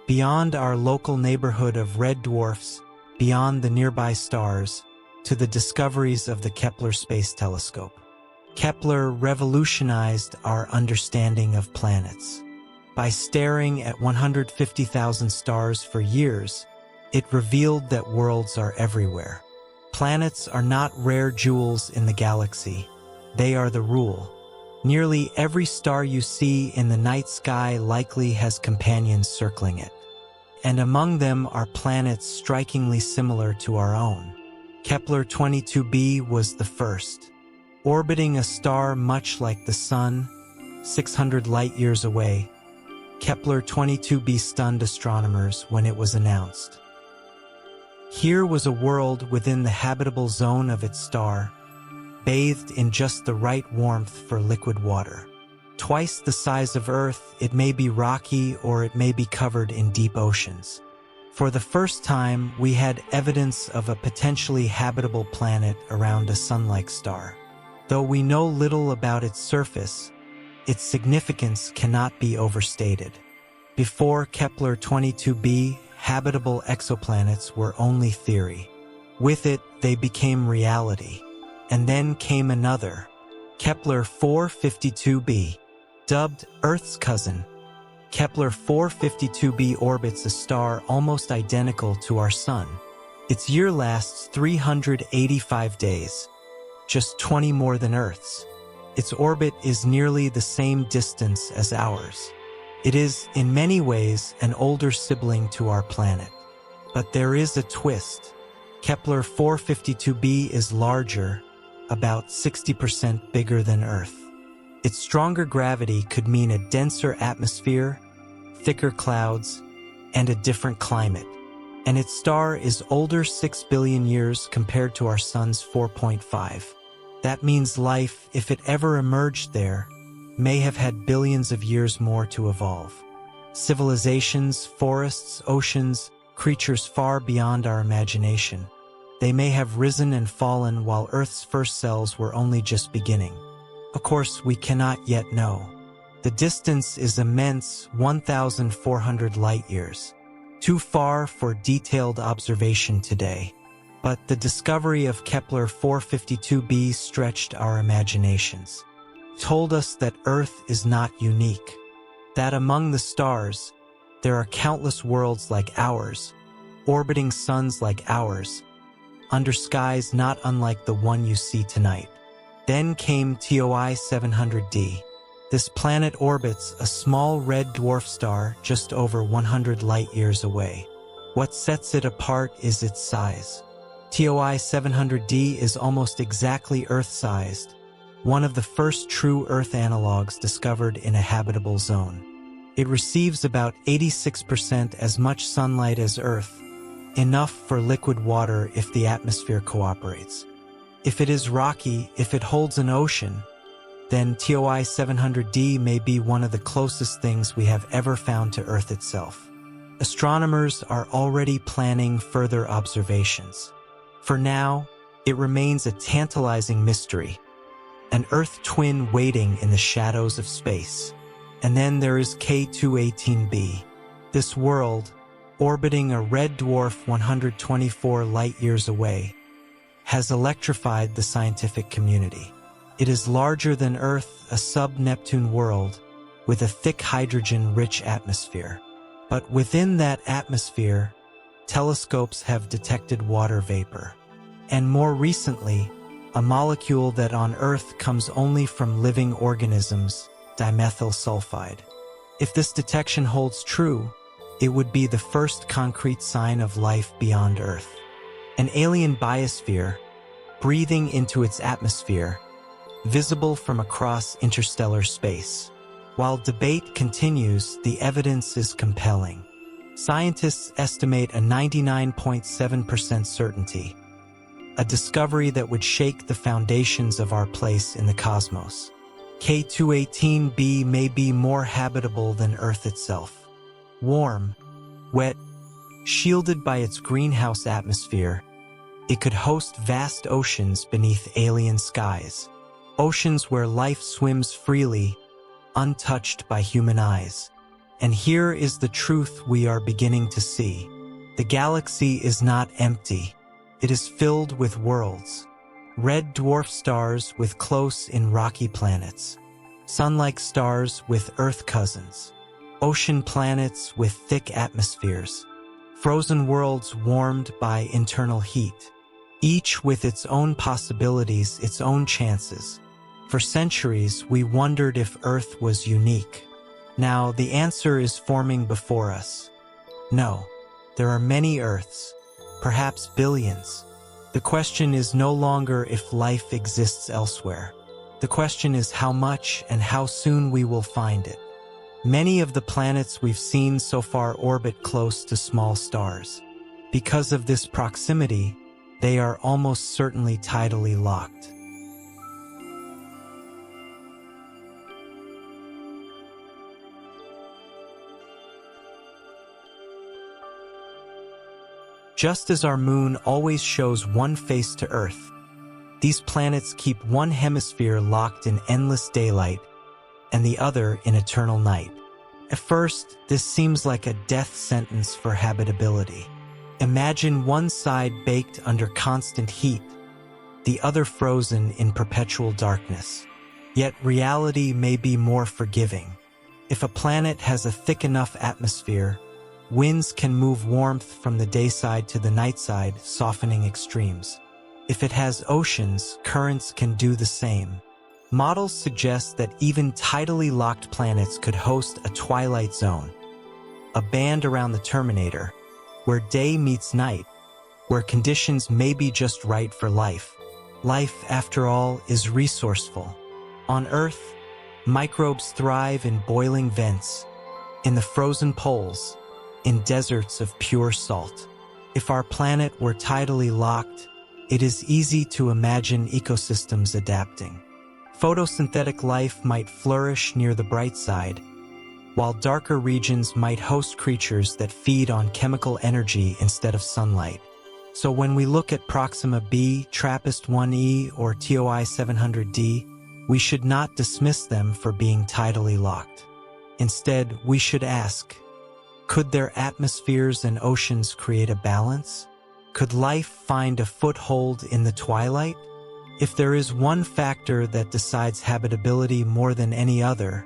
Beyond our local neighborhood of red dwarfs, beyond the nearby stars, to the discoveries of the Kepler Space Telescope. Kepler revolutionized our understanding of planets. By staring at 150,000 stars for years, it revealed that worlds are everywhere. Planets are not rare jewels in the galaxy. They are the rule. Nearly every star you see in the night sky likely has companions circling it. And among them are planets strikingly similar to our own. Kepler 22b was the first. Orbiting a star much like the Sun, 600 light-years away, Kepler 22b stunned astronomers when it was announced. Here was a world within the habitable zone of its star, bathed in just the right warmth for liquid water. Twice the size of Earth, it may be rocky or it may be covered in deep oceans. For the first time, we had evidence of a potentially habitable planet around a sun-like star. Though we know little about its surface, its significance cannot be overstated. Before Kepler 22b, habitable exoplanets were only theory. With it, they became reality. And then came another, Kepler 452b, dubbed Earth's cousin. Kepler 452b orbits a star almost identical to our Sun. Its year lasts 385 days, just 20 more than Earth's. Its orbit is nearly the same distance as ours. It is, in many ways, an older sibling to our planet. But there is a twist. Kepler 452b is larger, about 60% bigger than Earth. Its stronger gravity could mean a denser atmosphere, thicker clouds, and a different climate. And its star is older 6 billion years compared to our Sun's 4.5. That means life, if it ever emerged there, may have had billions of years more to evolve. Civilizations, forests, oceans, creatures far beyond our imagination. They may have risen and fallen while Earth's first cells were only just beginning. Of course, we cannot yet know. The distance is immense, 1,400 light-years. Too far for detailed observation today. But the discovery of Kepler 452b stretched our imaginations. Told us that Earth is not unique. That among the stars, there are countless worlds like ours, orbiting suns like ours, under skies not unlike the one you see tonight. Then came TOI 700d. This planet orbits a small red dwarf star just over 100 light-years away. What sets it apart is its size. TOI 700d is almost exactly Earth-sized, one of the first true Earth analogs discovered in a habitable zone. It receives about 86% as much sunlight as Earth, enough for liquid water if the atmosphere cooperates. If it is rocky, if it holds an ocean, then TOI 700d may be one of the closest things we have ever found to Earth itself. Astronomers are already planning further observations. For now, it remains a tantalizing mystery, an Earth twin waiting in the shadows of space. And then there is K218b. This world, orbiting a red dwarf 124 light-years away, has electrified the scientific community. It is larger than Earth, a sub-Neptune world, with a thick hydrogen-rich atmosphere. But within that atmosphere, telescopes have detected water vapor. And more recently, a molecule that on Earth comes only from living organisms, dimethyl sulfide. If this detection holds true, it would be the first concrete sign of life beyond Earth. An alien biosphere, breathing into its atmosphere, visible from across interstellar space. While debate continues, the evidence is compelling. Scientists estimate a 99.7% certainty, a discovery that would shake the foundations of our place in the cosmos. K218b may be more habitable than Earth itself. Warm, wet, shielded by its greenhouse atmosphere, it could host vast oceans beneath alien skies. Oceans where life swims freely, untouched by human eyes. And here is the truth we are beginning to see. The galaxy is not empty. It is filled with worlds. Red dwarf stars with close-in rocky planets. Sun-like stars with Earth cousins. Ocean planets with thick atmospheres. Frozen worlds warmed by internal heat. Each with its own possibilities, its own chances. For centuries, we wondered if Earth was unique. Now, the answer is forming before us. No, there are many Earths, perhaps billions. The question is no longer if life exists elsewhere. The question is how much and how soon we will find it. Many of the planets we've seen so far orbit close to small stars. Because of this proximity, they are almost certainly tidally locked. Just as our moon always shows one face to Earth, these planets keep one hemisphere locked in endless daylight and the other in eternal night. At first, this seems like a death sentence for habitability. Imagine one side baked under constant heat, the other frozen in perpetual darkness. Yet reality may be more forgiving. If a planet has a thick enough atmosphere, winds can move warmth from the day side to the night side, softening extremes. If it has oceans, currents can do the same. Models suggest that even tidally locked planets could host a twilight zone, a band around the terminator, where day meets night, where conditions may be just right for life. Life, after all, is resourceful. On Earth, microbes thrive in boiling vents, in the frozen poles, in deserts of pure salt. If our planet were tidally locked, it is easy to imagine ecosystems adapting. Photosynthetic life might flourish near the bright side, while darker regions might host creatures that feed on chemical energy instead of sunlight. So when we look at Proxima b, TRAPPIST-1e, or TOI 700d, we should not dismiss them for being tidally locked. Instead, we should ask, could their atmospheres and oceans create a balance? Could life find a foothold in the twilight? If there is one factor that decides habitability more than any other,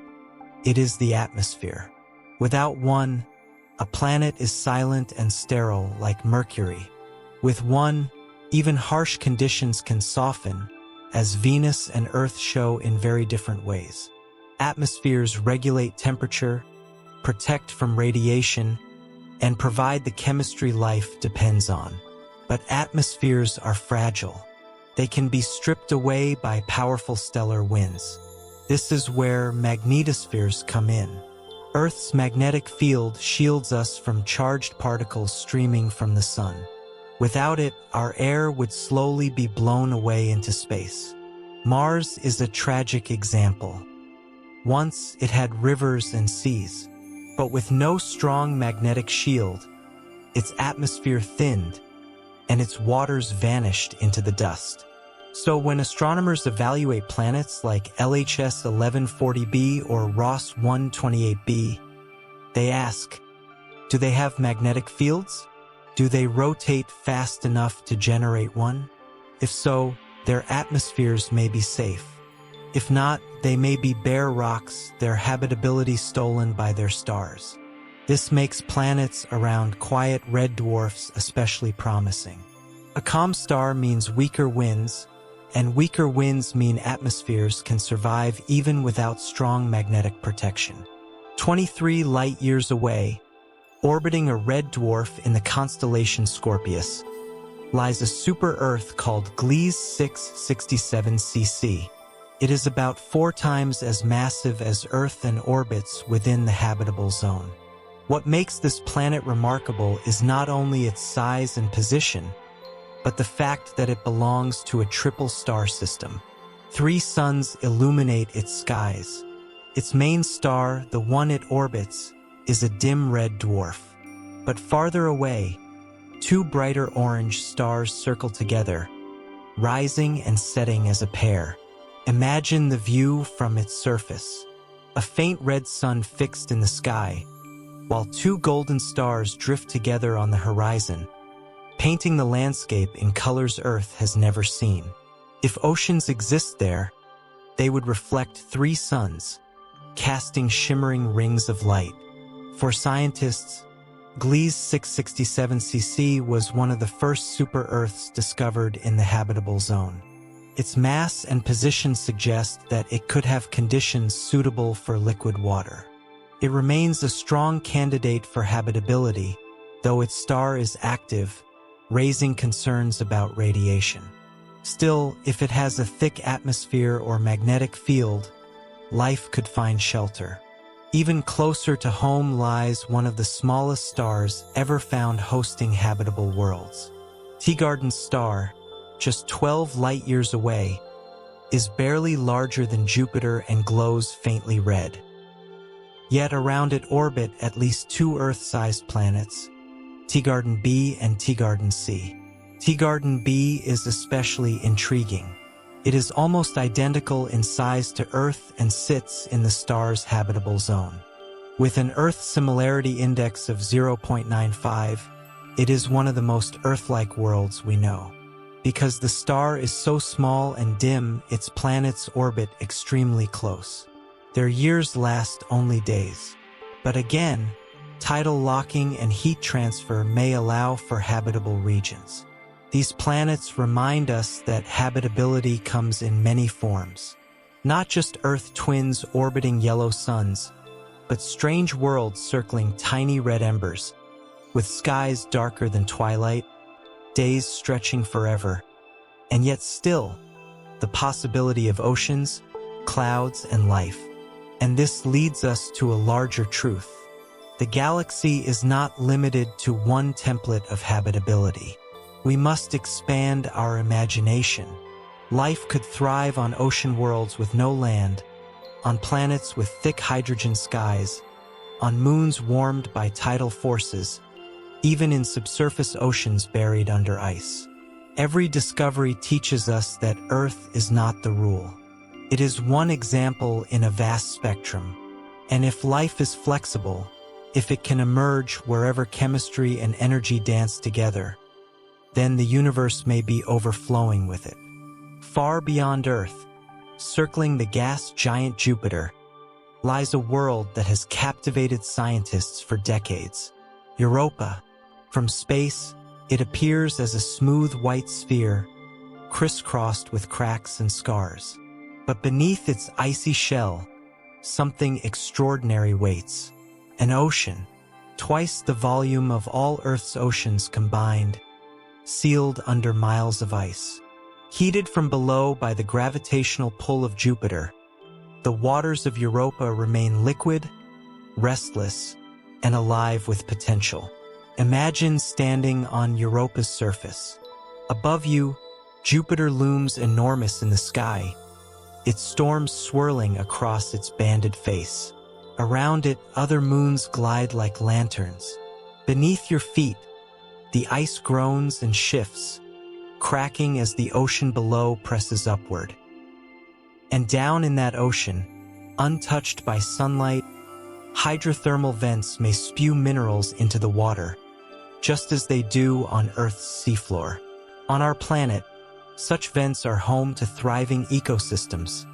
it is the atmosphere. Without one, a planet is silent and sterile like Mercury. With one, even harsh conditions can soften, as Venus and Earth show in very different ways. Atmospheres regulate temperature, protect from radiation, and provide the chemistry life depends on. But atmospheres are fragile. They can be stripped away by powerful stellar winds. This is where magnetospheres come in. Earth's magnetic field shields us from charged particles streaming from the sun. Without it, our air would slowly be blown away into space. Mars is a tragic example. Once it had rivers and seas, but with no strong magnetic shield, its atmosphere thinned, and its waters vanished into the dust. So when astronomers evaluate planets like LHS 1140b or Ross 128b, they ask, do they have magnetic fields? Do they rotate fast enough to generate one? If so, their atmospheres may be safe. If not, they may be bare rocks, their habitability stolen by their stars. This makes planets around quiet red dwarfs especially promising. A calm star means weaker winds, and weaker winds mean atmospheres can survive even without strong magnetic protection. 23 light-years away, orbiting a red dwarf in the constellation Scorpius, lies a super-Earth called Gliese 667cc. It is about 4 times as massive as Earth and orbits within the habitable zone. What makes this planet remarkable is not only its size and position, but the fact that it belongs to a triple star system. 3 suns illuminate its skies. Its main star, the one it orbits, is a dim red dwarf. But farther away, 2 brighter orange stars circle together, rising and setting as a pair. Imagine the view from its surface. A faint red sun fixed in the sky, while 2 golden stars drift together on the horizon, painting the landscape in colors Earth has never seen. If oceans exist there, they would reflect 3 suns, casting shimmering rings of light. For scientists, Gliese 667cc was one of the first super-Earths discovered in the habitable zone. Its mass and position suggest that it could have conditions suitable for liquid water. It remains a strong candidate for habitability, though its star is active, raising concerns about radiation. Still, if it has a thick atmosphere or magnetic field, life could find shelter. Even closer to home lies one of the smallest stars ever found hosting habitable worlds. Teegarden's star, just 12 light-years away, is barely larger than Jupiter and glows faintly red. Yet around it orbit at least 2 Earth-sized planets, Teegarden B and Teegarden C. Teegarden B is especially intriguing. It is almost identical in size to Earth and sits in the star's habitable zone. With an Earth similarity index of 0.95, it is one of the most Earth-like worlds we know. Because the star is so small and dim, its planets orbit extremely close. Their years last only days. But again, tidal locking and heat transfer may allow for habitable regions. These planets remind us that habitability comes in many forms. Not just Earth twins orbiting yellow suns, but strange worlds circling tiny red embers, with skies darker than twilight, days stretching forever, and yet still, the possibility of oceans, clouds, and life. And this leads us to a larger truth. The galaxy is not limited to one template of habitability. We must expand our imagination. Life could thrive on ocean worlds with no land, on planets with thick hydrogen skies, on moons warmed by tidal forces, even in subsurface oceans buried under ice. Every discovery teaches us that Earth is not the rule. It is one example in a vast spectrum. And if life is flexible, if it can emerge wherever chemistry and energy dance together, then the universe may be overflowing with it. Far beyond Earth, circling the gas giant Jupiter, lies a world that has captivated scientists for decades. Europa. From space, it appears as a smooth white sphere, crisscrossed with cracks and scars. But beneath its icy shell, something extraordinary waits. An ocean, twice the volume of all Earth's oceans combined, sealed under miles of ice. Heated from below by the gravitational pull of Jupiter, the waters of Europa remain liquid, restless, and alive with potential. Imagine standing on Europa's surface. Above you, Jupiter looms enormous in the sky, its storms swirling across its banded face. Around it, other moons glide like lanterns. Beneath your feet, the ice groans and shifts, cracking as the ocean below presses upward. And down in that ocean, untouched by sunlight, hydrothermal vents may spew minerals into the water, just as they do on Earth's seafloor. On our planet, such vents are home to thriving ecosystems.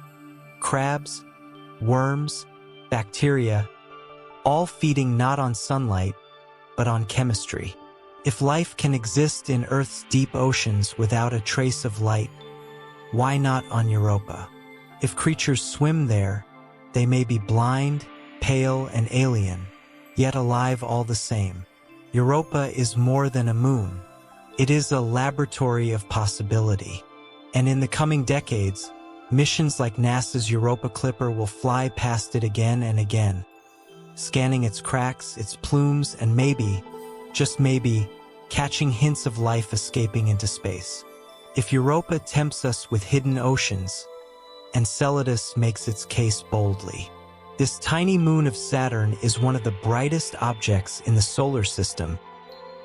Crabs, worms, bacteria, all feeding not on sunlight, but on chemistry. If life can exist in Earth's deep oceans without a trace of light, why not on Europa? If creatures swim there, they may be blind, pale, and alien, yet alive all the same. Europa is more than a moon. It is a laboratory of possibility. And in the coming decades, missions like NASA's Europa Clipper will fly past it again and again, scanning its cracks, its plumes, and maybe, just maybe, catching hints of life escaping into space. If Europa tempts us with hidden oceans, Enceladus makes its case boldly. This tiny moon of Saturn is one of the brightest objects in the solar system,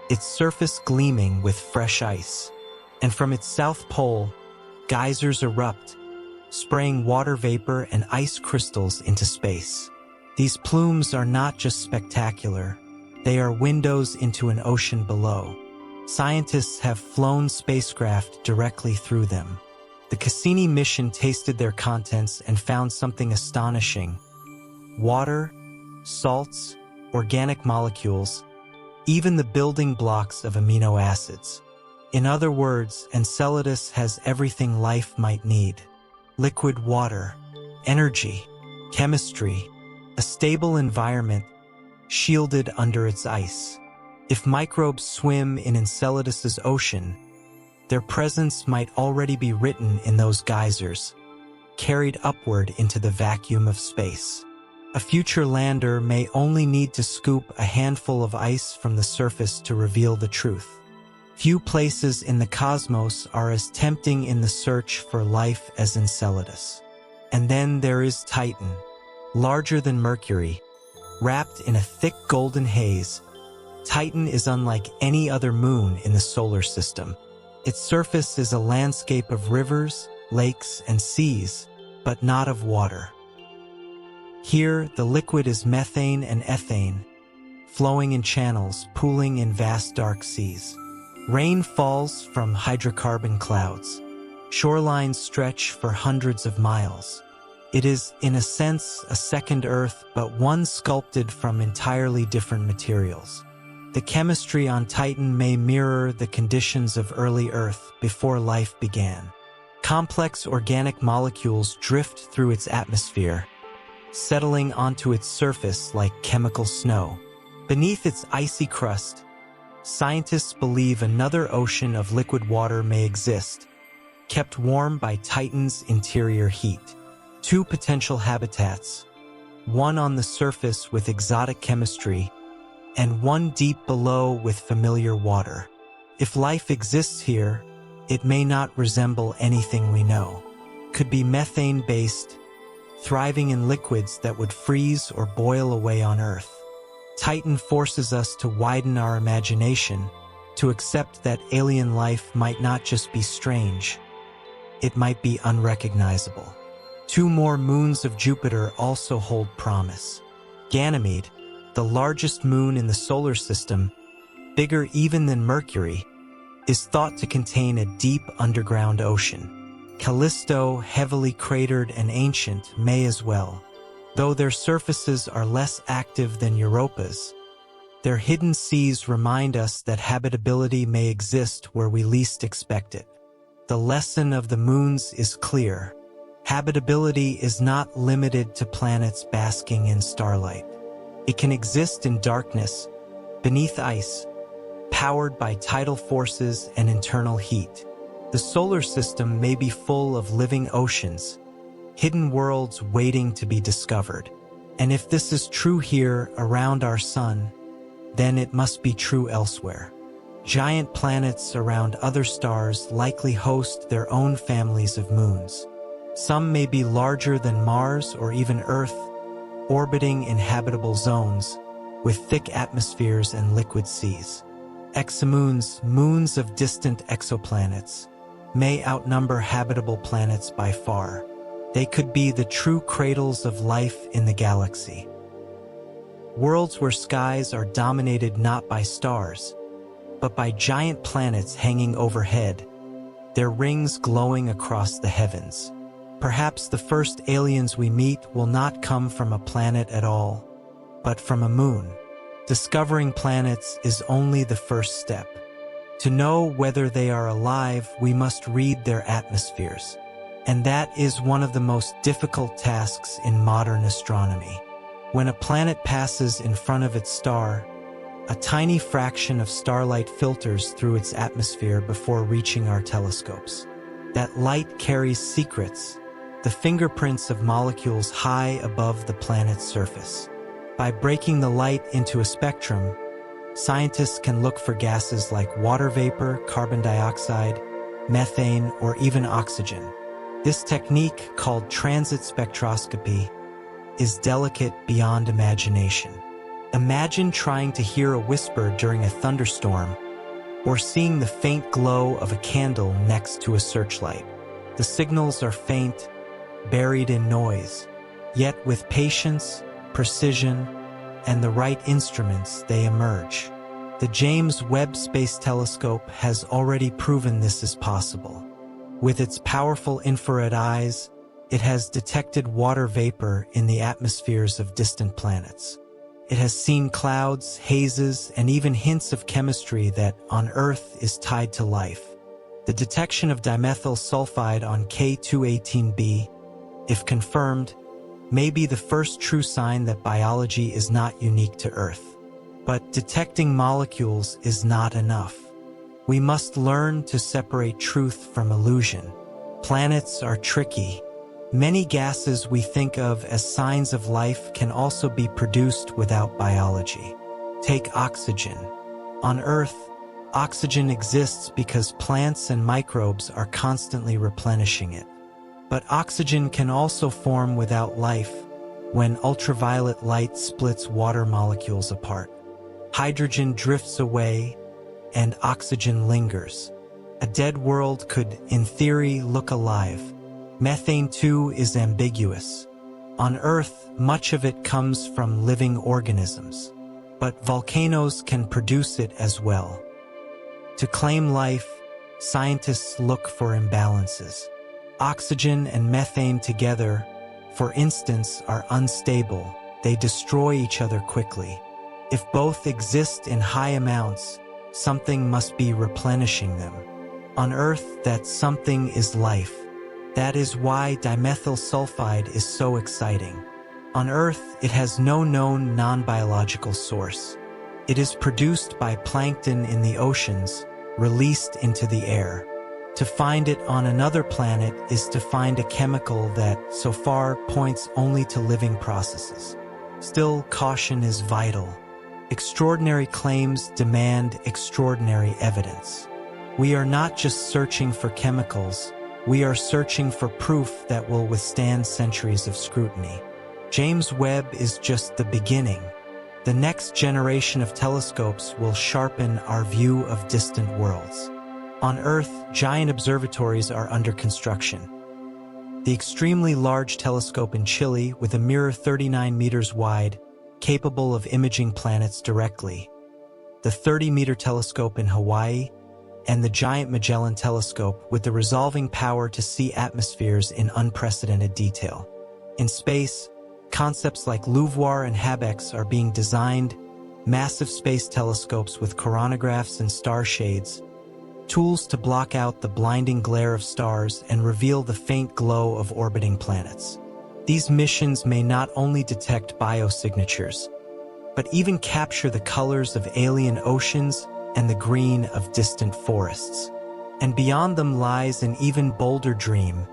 its surface gleaming with fresh ice. And from its south pole, geysers erupt, spraying water vapor and ice crystals into space. These plumes are not just spectacular, they are windows into an ocean below. Scientists have flown spacecraft directly through them. The Cassini mission tasted their contents and found something astonishing. Water, salts, organic molecules, even the building blocks of amino acids. In other words, Enceladus has everything life might need. Liquid water, energy, chemistry, a stable environment, shielded under its ice. If microbes swim in Enceladus's ocean, their presence might already be written in those geysers, carried upward into the vacuum of space. A future lander may only need to scoop a handful of ice from the surface to reveal the truth. Few places in the cosmos are as tempting in the search for life as Enceladus. And then there is Titan, larger than Mercury, wrapped in a thick golden haze. Titan is unlike any other moon in the solar system. Its surface is a landscape of rivers, lakes, and seas, but not of water. Here, the liquid is methane and ethane, flowing in channels, pooling in vast dark seas. Rain falls from hydrocarbon clouds. Shorelines stretch for hundreds of miles. It is, in a sense, a second Earth, but one sculpted from entirely different materials. The chemistry on Titan may mirror the conditions of early Earth before life began. Complex organic molecules drift through its atmosphere, settling onto its surface like chemical snow. Beneath its icy crust, scientists believe another ocean of liquid water may exist, kept warm by Titan's interior heat. Two potential habitats, one on the surface with exotic chemistry, and one deep below with familiar water. If life exists here, it may not resemble anything we know. Could be methane-based, thriving in liquids that would freeze or boil away on Earth. Titan forces us to widen our imagination, to accept that alien life might not just be strange, it might be unrecognizable. Two more moons of Jupiter also hold promise. Ganymede, the largest moon in the solar system, bigger even than Mercury, is thought to contain a deep underground ocean. Callisto, heavily cratered and ancient, may as well. Though their surfaces are less active than Europa's, their hidden seas remind us that habitability may exist where we least expect it. The lesson of the moons is clear. Habitability is not limited to planets basking in starlight. It can exist in darkness, beneath ice, powered by tidal forces and internal heat. The solar system may be full of living oceans, hidden worlds waiting to be discovered. And if this is true here around our sun, then it must be true elsewhere. Giant planets around other stars likely host their own families of moons. Some may be larger than Mars or even Earth, orbiting in habitable zones with thick atmospheres and liquid seas. Exomoons, moons of distant exoplanets, may outnumber habitable planets by far. They could be the true cradles of life in the galaxy. Worlds where skies are dominated not by stars, but by giant planets hanging overhead, their rings glowing across the heavens. Perhaps the first aliens we meet will not come from a planet at all, but from a moon. Discovering planets is only the first step. To know whether they are alive, we must read their atmospheres. And that is one of the most difficult tasks in modern astronomy. When a planet passes in front of its star, a tiny fraction of starlight filters through its atmosphere before reaching our telescopes. That light carries secrets, the fingerprints of molecules high above the planet's surface. By breaking the light into a spectrum, scientists can look for gases like water vapor, carbon dioxide, methane, or even oxygen. This technique, called transit spectroscopy, is delicate beyond imagination. Imagine trying to hear a whisper during a thunderstorm, or seeing the faint glow of a candle next to a searchlight. The signals are faint, buried in noise, yet with patience, precision, and the right instruments they emerge. The James Webb Space Telescope has already proven this is possible. With its powerful infrared eyes, it has detected water vapor in the atmospheres of distant planets. It has seen clouds, hazes, and even hints of chemistry that, on Earth, is tied to life. The detection of dimethyl sulfide on K218b, if confirmed, may be the first true sign that biology is not unique to Earth. But detecting molecules is not enough. We must learn to separate truth from illusion. Planets are tricky. Many gases we think of as signs of life can also be produced without biology. Take oxygen. On Earth, oxygen exists because plants and microbes are constantly replenishing it. But oxygen can also form without life when ultraviolet light splits water molecules apart. Hydrogen drifts away and oxygen lingers. A dead world could, in theory, look alive. Methane, too, is ambiguous. On Earth, much of it comes from living organisms, but volcanoes can produce it as well. To claim life, scientists look for imbalances. Oxygen and methane together, for instance, are unstable. They destroy each other quickly. If both exist in high amounts, something must be replenishing them. On Earth, that something is life. That is why dimethyl sulfide is so exciting. On Earth, it has no known non-biological source. It is produced by plankton in the oceans, released into the air. To find it on another planet is to find a chemical that, so far, points only to living processes. Still, caution is vital. Extraordinary claims demand extraordinary evidence. We are not just searching for chemicals, we are searching for proof that will withstand centuries of scrutiny. James Webb is just the beginning. The next generation of telescopes will sharpen our view of distant worlds. On Earth, giant observatories are under construction. The extremely large telescope in Chile, with a mirror 39 meters wide, capable of imaging planets directly. The 30-meter telescope in Hawaii, and the giant Magellan telescope with the resolving power to see atmospheres in unprecedented detail. In space, concepts like LUVOIR and HABEX are being designed, massive space telescopes with coronagraphs and star shades, tools to block out the blinding glare of stars and reveal the faint glow of orbiting planets. These missions may not only detect biosignatures, but even capture the colors of alien oceans and the green of distant forests. And beyond them lies an even bolder dream: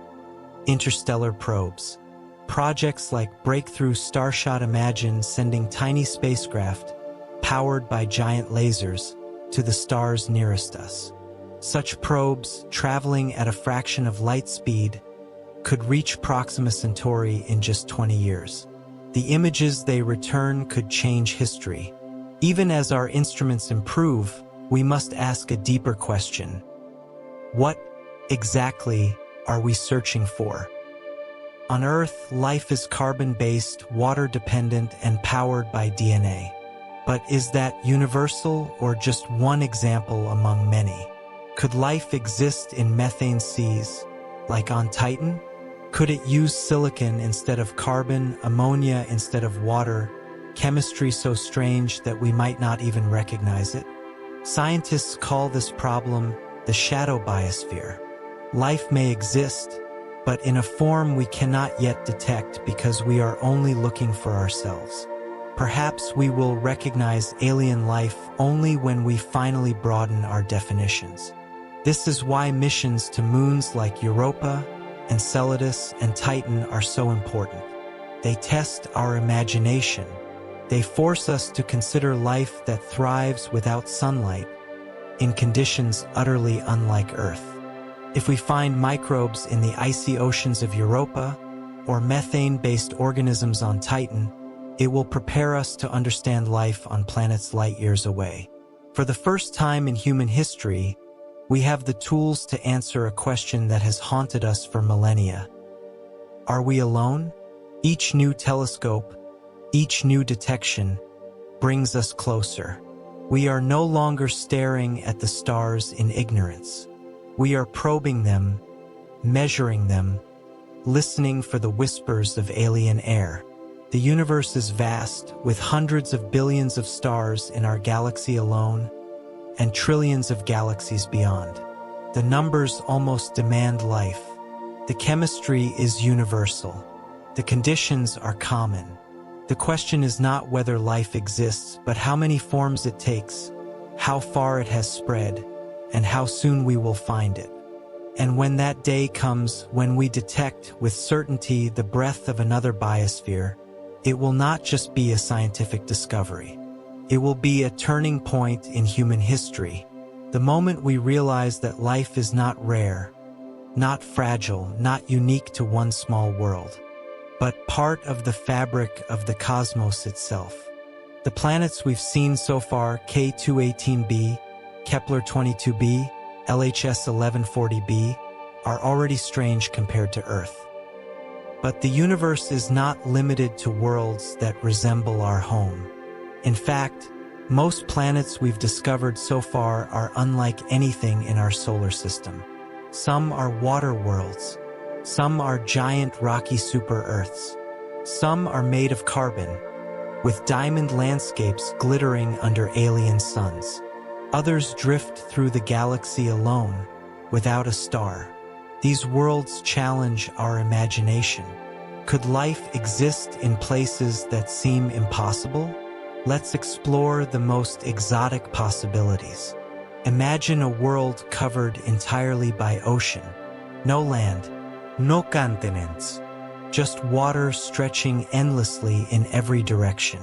interstellar probes. Projects like Breakthrough Starshot imagine sending tiny spacecraft, powered by giant lasers, to the stars nearest us. Such probes, traveling at a fraction of light speed, could reach Proxima Centauri in just 20 years. The images they return could change history. Even as our instruments improve, we must ask a deeper question. What exactly are we searching for? On Earth, life is carbon-based, water-dependent, and powered by DNA. But is that universal or just one example among many? Could life exist in methane seas, like on Titan? Could it use silicon instead of carbon, ammonia instead of water, chemistry so strange that we might not even recognize it? Scientists call this problem the shadow biosphere. Life may exist, but in a form we cannot yet detect because we are only looking for ourselves. Perhaps we will recognize alien life only when we finally broaden our definitions. This is why missions to moons like Europa, Enceladus, and Titan are so important. They test our imagination. They force us to consider life that thrives without sunlight, in conditions utterly unlike Earth. If we find microbes in the icy oceans of Europa, or methane-based organisms on Titan, it will prepare us to understand life on planets light years away. For the first time in human history, we have the tools to answer a question that has haunted us for millennia. Are we alone? Each new telescope, each new detection, brings us closer. We are no longer staring at the stars in ignorance. We are probing them, measuring them, listening for the whispers of alien air. The universe is vast, with hundreds of billions of stars in our galaxy alone, and trillions of galaxies beyond. The numbers almost demand life. The chemistry is universal. The conditions are common. The question is not whether life exists, but how many forms it takes, how far it has spread, and how soon we will find it. And when that day comes, when we detect with certainty the breadth of another biosphere, it will not just be a scientific discovery. It will be a turning point in human history, the moment we realize that life is not rare, not fragile, not unique to one small world, but part of the fabric of the cosmos itself. The planets we've seen so far, K218b, Kepler-22b, LHS-1140b, are already strange compared to Earth. But the universe is not limited to worlds that resemble our home. In fact, most planets we've discovered so far are unlike anything in our solar system. Some are water worlds. Some are giant rocky super-Earths. Some are made of carbon, with diamond landscapes glittering under alien suns. Others drift through the galaxy alone, without a star. These worlds challenge our imagination. Could life exist in places that seem impossible? Let's explore the most exotic possibilities. Imagine a world covered entirely by ocean. No land, no continents, just water stretching endlessly in every direction.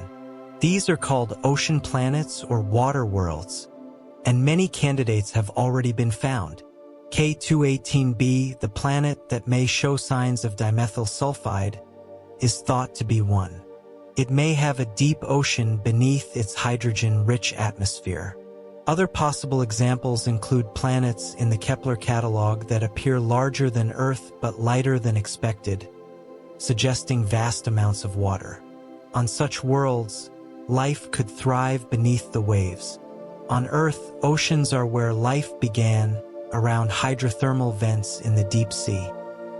These are called ocean planets or water worlds, and many candidates have already been found. K218b, the planet that may show signs of dimethyl sulfide, is thought to be one. It may have a deep ocean beneath its hydrogen-rich atmosphere. Other possible examples include planets in the Kepler catalog that appear larger than Earth but lighter than expected, suggesting vast amounts of water. On such worlds, life could thrive beneath the waves. On Earth, oceans are where life began, around hydrothermal vents in the deep sea.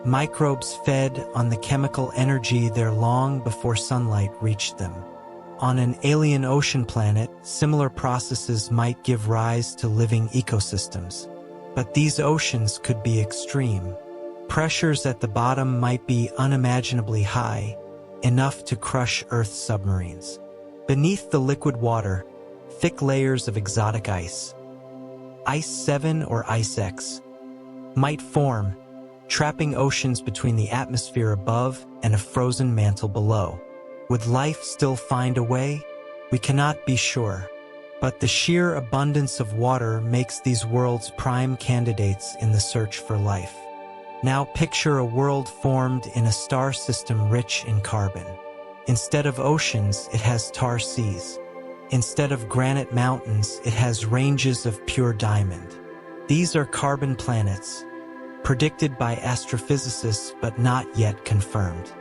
Microbes fed on the chemical energy there long before sunlight reached them. On an alien ocean planet, similar processes might give rise to living ecosystems. But these oceans could be extreme. Pressures at the bottom might be unimaginably high, enough to crush Earth's submarines. Beneath the liquid water, thick layers of exotic ice, Ice 7 or Ice X, might form, trapping oceans between the atmosphere above and a frozen mantle below. Would life still find a way? We cannot be sure. But the sheer abundance of water makes these worlds prime candidates in the search for life. Now picture a world formed in a star system rich in carbon. Instead of oceans, it has tar seas. Instead of granite mountains, it has ranges of pure diamond. These are carbon planets, predicted by astrophysicists but not yet confirmed.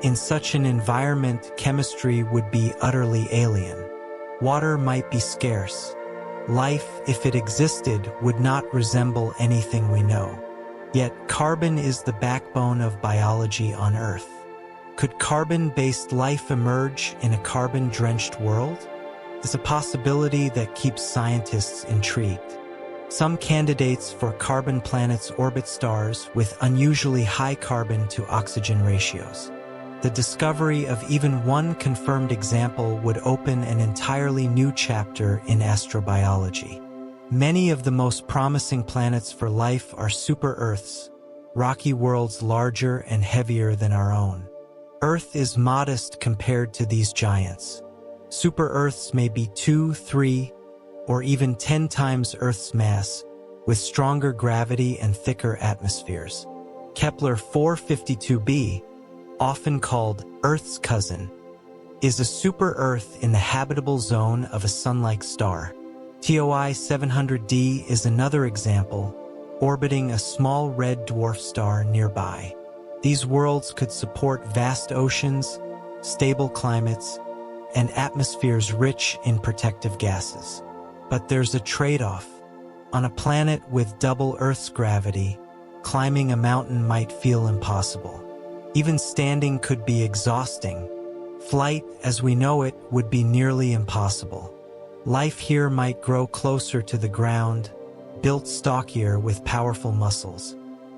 In such an environment, chemistry would be utterly alien. Water might be scarce. Life, if it existed, would not resemble anything we know. Yet carbon is the backbone of biology on Earth. Could carbon-based life emerge in a carbon-drenched world? Is a possibility that keeps scientists intrigued. Some candidates for carbon planets orbit stars with unusually high carbon to oxygen ratios. The discovery of even one confirmed example would open an entirely new chapter in astrobiology. Many of the most promising planets for life are super-Earths, rocky worlds larger and heavier than our own. Earth is modest compared to these giants. Super-Earths may be 2, 3, or even 10 times Earth's mass, with stronger gravity and thicker atmospheres. Kepler 452b, often called Earth's cousin, is a super-Earth in the habitable zone of a Sun-like star. TOI 700d is another example, orbiting a small red dwarf star nearby. These worlds could support vast oceans, stable climates, and atmospheres rich in protective gases. But there's a trade-off. On a planet with double Earth's gravity, climbing a mountain might feel impossible. Even standing could be exhausting. Flight, as we know it, would be nearly impossible. Life here might grow closer to the ground, built stockier with powerful muscles.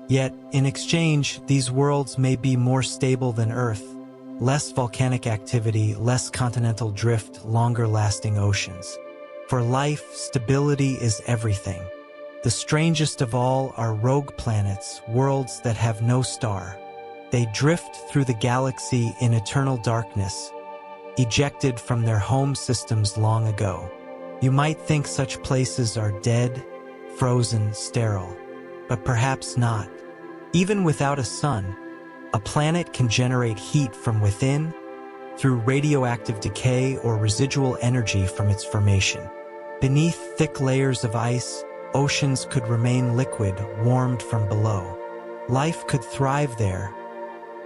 Yet, in exchange, these worlds may be more stable than Earth, less volcanic activity, less continental drift, longer-lasting oceans. For life, stability is everything. The strangest of all are rogue planets, worlds that have no star. They drift through the galaxy in eternal darkness, ejected from their home systems long ago. You might think such places are dead, frozen, sterile, but perhaps not. Even without a sun, a planet can generate heat from within through radioactive decay or residual energy from its formation. Beneath thick layers of ice, oceans could remain liquid, warmed from below. Life could thrive there,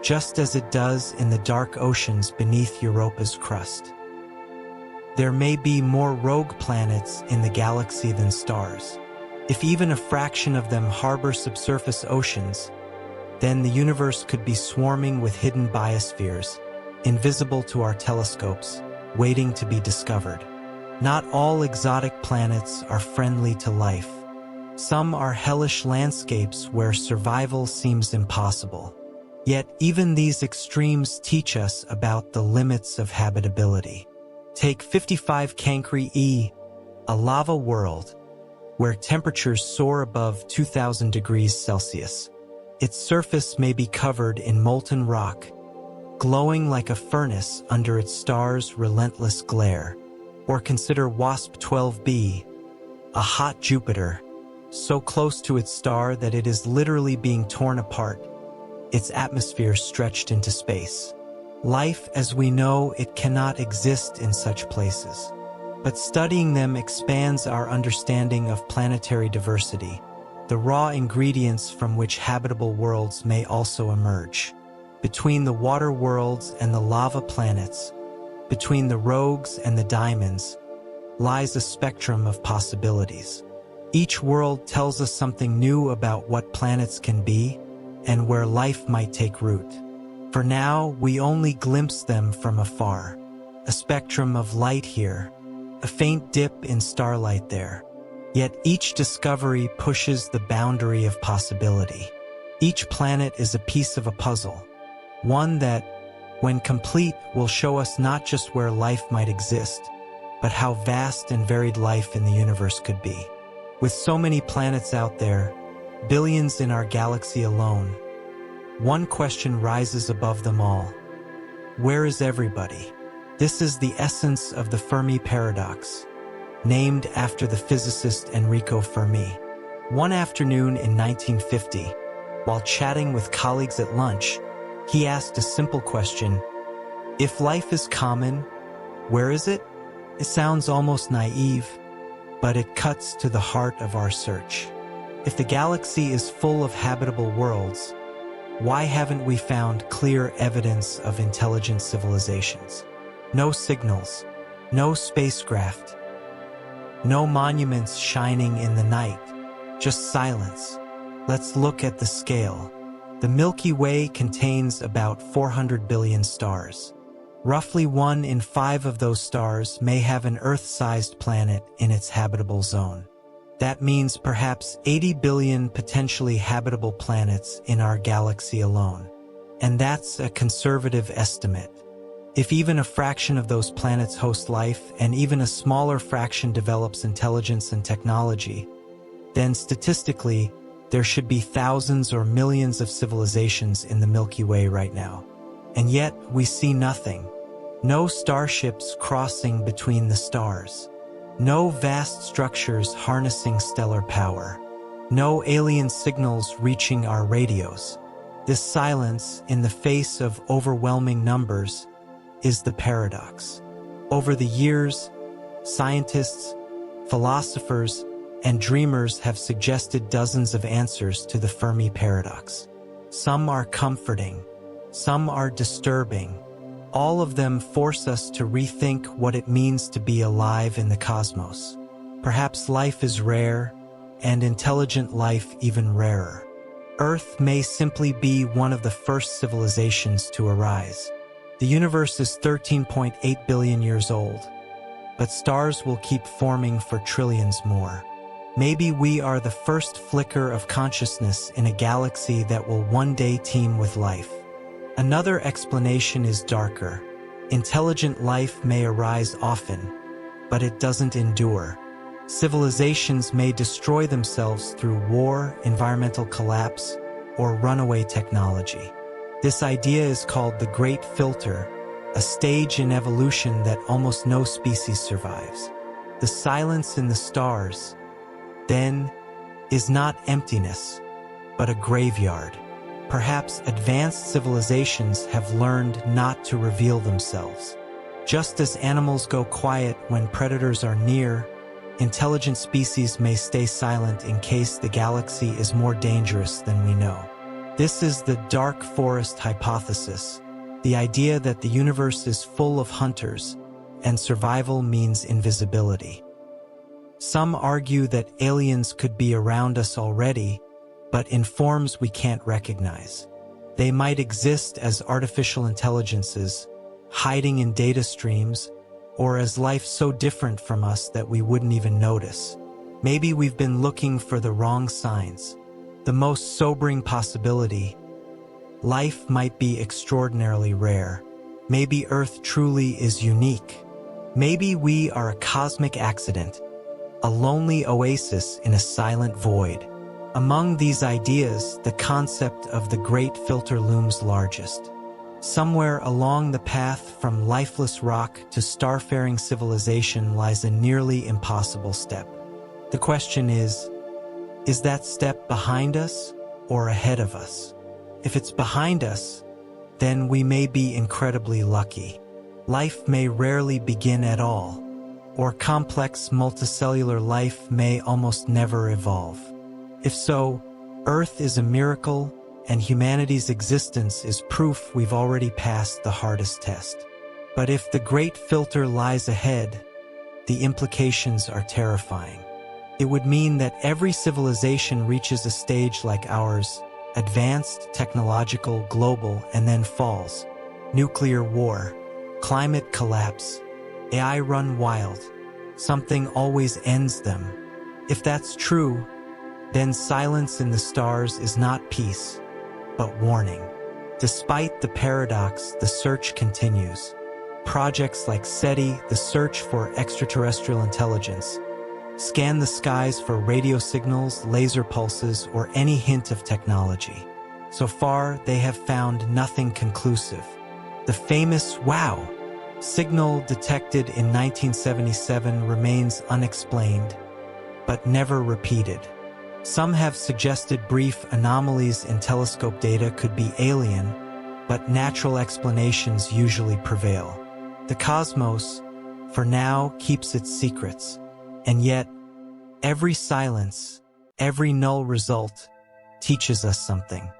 just as it does in the dark oceans beneath Europa's crust. There may be more rogue planets in the galaxy than stars. If even a fraction of them harbor subsurface oceans, then the universe could be swarming with hidden biospheres, invisible to our telescopes, waiting to be discovered. Not all exotic planets are friendly to life. Some are hellish landscapes where survival seems impossible. Yet even these extremes teach us about the limits of habitability. Take 55 Cancri E, a lava world, where temperatures soar above 2,000 degrees Celsius. Its surface may be covered in molten rock, glowing like a furnace under its star's relentless glare. Or consider WASP 12b, a hot Jupiter, so close to its star that it is literally being torn apart, its atmosphere stretched into space. Life as we know it cannot exist in such places. But studying them expands our understanding of planetary diversity, the raw ingredients from which habitable worlds may also emerge. Between the water worlds and the lava planets, between the rogues and the diamonds, lies a spectrum of possibilities. Each world tells us something new about what planets can be and where life might take root. For now, we only glimpse them from afar. A spectrum of light here, a faint dip in starlight there. Yet each discovery pushes the boundary of possibility. Each planet is a piece of a puzzle, one that, when complete, will show us not just where life might exist, but how vast and varied life in the universe could be. With so many planets out there, billions in our galaxy alone, one question rises above them all. Where is everybody? This is the essence of the Fermi paradox, named after the physicist Enrico Fermi. One afternoon in 1950, while chatting with colleagues at lunch, he asked a simple question: if life is common, where is it? It sounds almost naive, but it cuts to the heart of our search. If the galaxy is full of habitable worlds, why haven't we found clear evidence of intelligent civilizations? No signals, no spacecraft, no monuments shining in the night, just silence. Let's look at the scale. The Milky Way contains about 400 billion stars. Roughly 1 in 5 of those stars may have an Earth-sized planet in its habitable zone. That means perhaps 80 billion potentially habitable planets in our galaxy alone. And that's a conservative estimate. If even a fraction of those planets host life, and even a smaller fraction develops intelligence and technology, then statistically, there should be thousands or millions of civilizations in the Milky Way right now. And yet, we see nothing. No starships crossing between the stars. No vast structures harnessing stellar power. No alien signals reaching our radios. This silence, in the face of overwhelming numbers, is the paradox. Over the years, scientists, philosophers, and dreamers have suggested dozens of answers to the Fermi paradox. Some are comforting, some are disturbing. All of them force us to rethink what it means to be alive in the cosmos. Perhaps life is rare, and intelligent life even rarer. Earth may simply be one of the first civilizations to arise. The universe is 13.8 billion years old, but stars will keep forming for trillions more. Maybe we are the first flicker of consciousness in a galaxy that will one day teem with life. Another explanation is darker. Intelligent life may arise often, but it doesn't endure. Civilizations may destroy themselves through war, environmental collapse, or runaway technology. This idea is called the Great Filter, a stage in evolution that almost no species survives. The silence in the stars, then, is not emptiness, but a graveyard. Perhaps advanced civilizations have learned not to reveal themselves. Just as animals go quiet when predators are near, intelligent species may stay silent in case the galaxy is more dangerous than we know. This is the dark forest hypothesis, the idea that the universe is full of hunters, and survival means invisibility. Some argue that aliens could be around us already, but in forms we can't recognize. They might exist as artificial intelligences, hiding in data streams, or as life so different from us that we wouldn't even notice. Maybe we've been looking for the wrong signs. The most sobering possibility: life might be extraordinarily rare. Maybe Earth truly is unique. Maybe we are a cosmic accident, a lonely oasis in a silent void. Among these ideas, the concept of the Great Filter looms largest. Somewhere along the path from lifeless rock to starfaring civilization lies a nearly impossible step. The question is that step behind us or ahead of us? If it's behind us, then we may be incredibly lucky. Life may rarely begin at all, or complex multicellular life may almost never evolve. If so, Earth is a miracle, and humanity's existence is proof we've already passed the hardest test. But if the Great Filter lies ahead, the implications are terrifying. It would mean that every civilization reaches a stage like ours, advanced, technological, global, and then falls. Nuclear war, climate collapse, AI run wild. Something always ends them. If that's true, then silence in the stars is not peace, but warning. Despite the paradox, the search continues. Projects like SETI, the search for extraterrestrial intelligence, scan the skies for radio signals, laser pulses, or any hint of technology. So far, they have found nothing conclusive. The famous "wow" signal detected in 1977 remains unexplained, but never repeated. Some have suggested brief anomalies in telescope data could be alien, but natural explanations usually prevail. The cosmos, for now, keeps its secrets, and yet, every silence, Every null result teaches us something.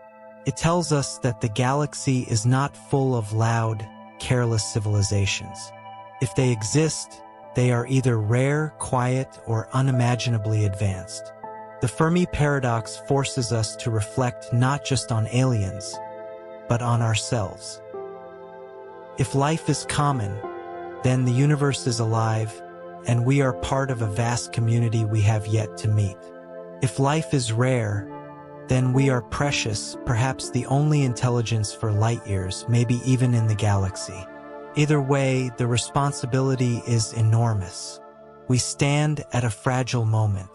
It tells us that the galaxy is not full of loud, careless civilizations. If they exist, they are either rare, quiet, or unimaginably advanced. The Fermi paradox forces us to reflect not just on aliens, but on ourselves. If life is common, then the universe is alive, and we are part of a vast community we have yet to meet. If life is rare, then we are precious, perhaps the only intelligence for light years, maybe even in the galaxy. Either way, the responsibility is enormous. We stand at a fragile moment.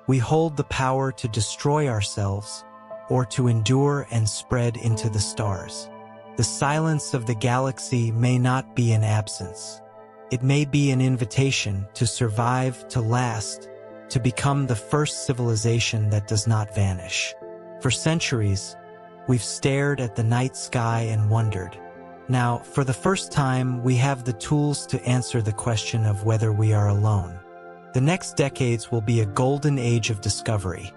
We hold the power to destroy ourselves or to endure and spread into the stars. The silence of the galaxy may not be an absence. It may be an invitation to survive, to last, to become the first civilization that does not vanish. For centuries, we've stared at the night sky and wondered. Now, for the first time, we have the tools to answer the question of whether we are alone. The next decades will be a golden age of discovery,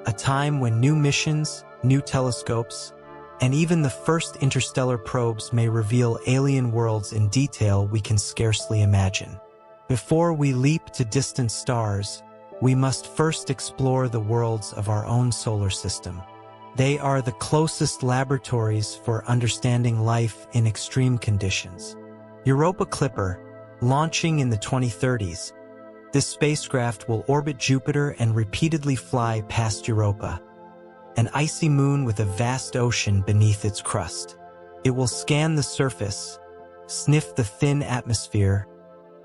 a time when new missions, new telescopes, and even the first interstellar probes may reveal alien worlds in detail we can scarcely imagine. Before we leap to distant stars, we must first explore the worlds of our own solar system. They are the closest laboratories for understanding life in extreme conditions. Europa Clipper, launching in the 2030s, this spacecraft will orbit Jupiter and repeatedly fly past Europa, an icy moon with a vast ocean beneath its crust. It will scan the surface, sniff the thin atmosphere,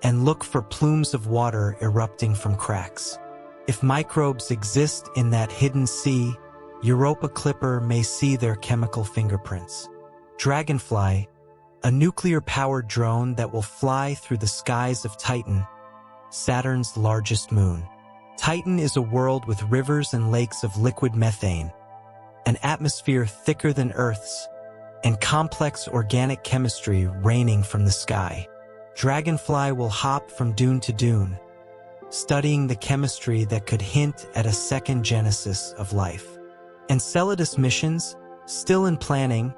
and look for plumes of water erupting from cracks. If microbes exist in that hidden sea, Europa Clipper may see their chemical fingerprints. Dragonfly, a nuclear-powered drone that will fly through the skies of Titan, Saturn's largest moon. Titan is a world with rivers and lakes of liquid methane, an atmosphere thicker than Earth's, and complex organic chemistry raining from the sky. Dragonfly will hop from dune to dune, studying the chemistry that could hint at a second genesis of life. Enceladus missions, still in planning,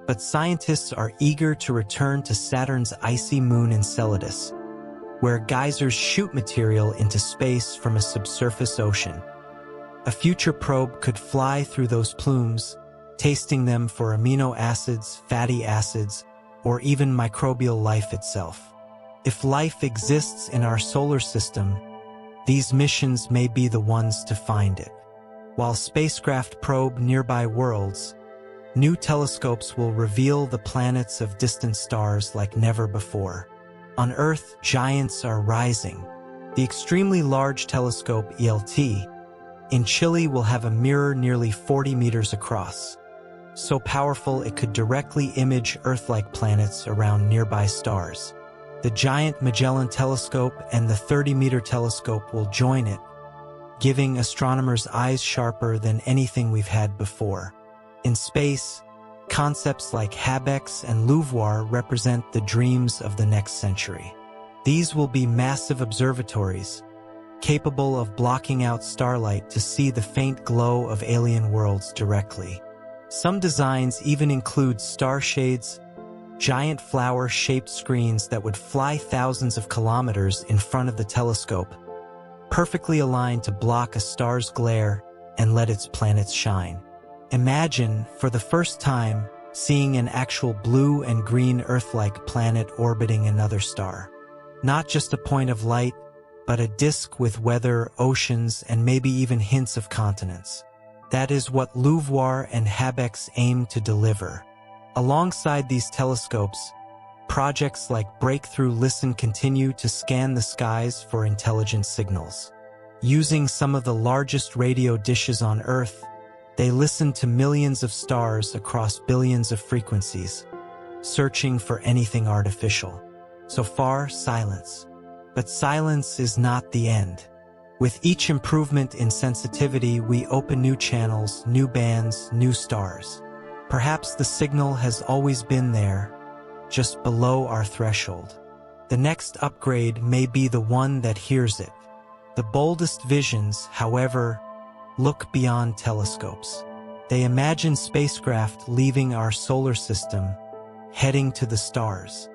but scientists are eager to return to Saturn's icy moon Enceladus, where geysers shoot material into space from a subsurface ocean. A future probe could fly through those plumes, tasting them for amino acids, fatty acids, or even microbial life itself. If life exists in our solar system, these missions may be the ones to find it. While spacecraft probe nearby worlds, new telescopes will reveal the planets of distant stars like never before. On Earth, giants are rising. The extremely large telescope ELT in Chile will have a mirror nearly 40 meters across, so powerful it could directly image Earth-like planets around nearby stars. The giant Magellan telescope and the 30-meter telescope will join it, giving astronomers eyes sharper than anything we've had before. In space, concepts like HABEX and LUVOIR represent the dreams of the next century. These will be massive observatories, capable of blocking out starlight to see the faint glow of alien worlds directly. Some designs even include star shades, giant flower-shaped screens that would fly thousands of kilometers in front of the telescope, perfectly aligned to block a star's glare and let its planets shine. Imagine, for the first time, seeing an actual blue and green Earth-like planet orbiting another star. Not just a point of light, but a disk with weather, oceans, and maybe even hints of continents. That is what LUVOIR and HABEX aim to deliver. Alongside these telescopes, projects like Breakthrough Listen continue to scan the skies for intelligent signals. Using some of the largest radio dishes on Earth, they listen to millions of stars across billions of frequencies, searching for anything artificial. So far, silence. But silence is not the end. With each improvement in sensitivity, we open new channels, new bands, new stars. Perhaps the signal has always been there, just below our threshold. The next upgrade may be the one that hears it. The boldest visions, however, look beyond telescopes. They imagine spacecraft leaving our solar system, heading to the stars.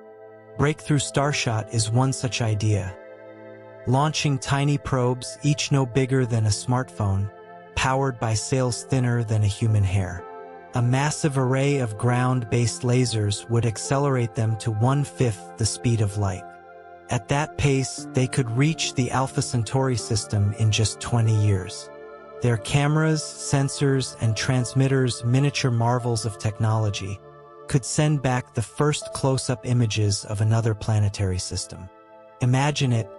Breakthrough Starshot is one such idea. Launching tiny probes, each no bigger than a smartphone, powered by sails thinner than a human hair. A massive array of ground-based lasers would accelerate them to 1/5 the speed of light. At that pace, they could reach the Alpha Centauri system in just 20 years. Their cameras, sensors, and transmitters, miniature marvels of technology, could send back the first close-up images of another planetary system. Imagine it.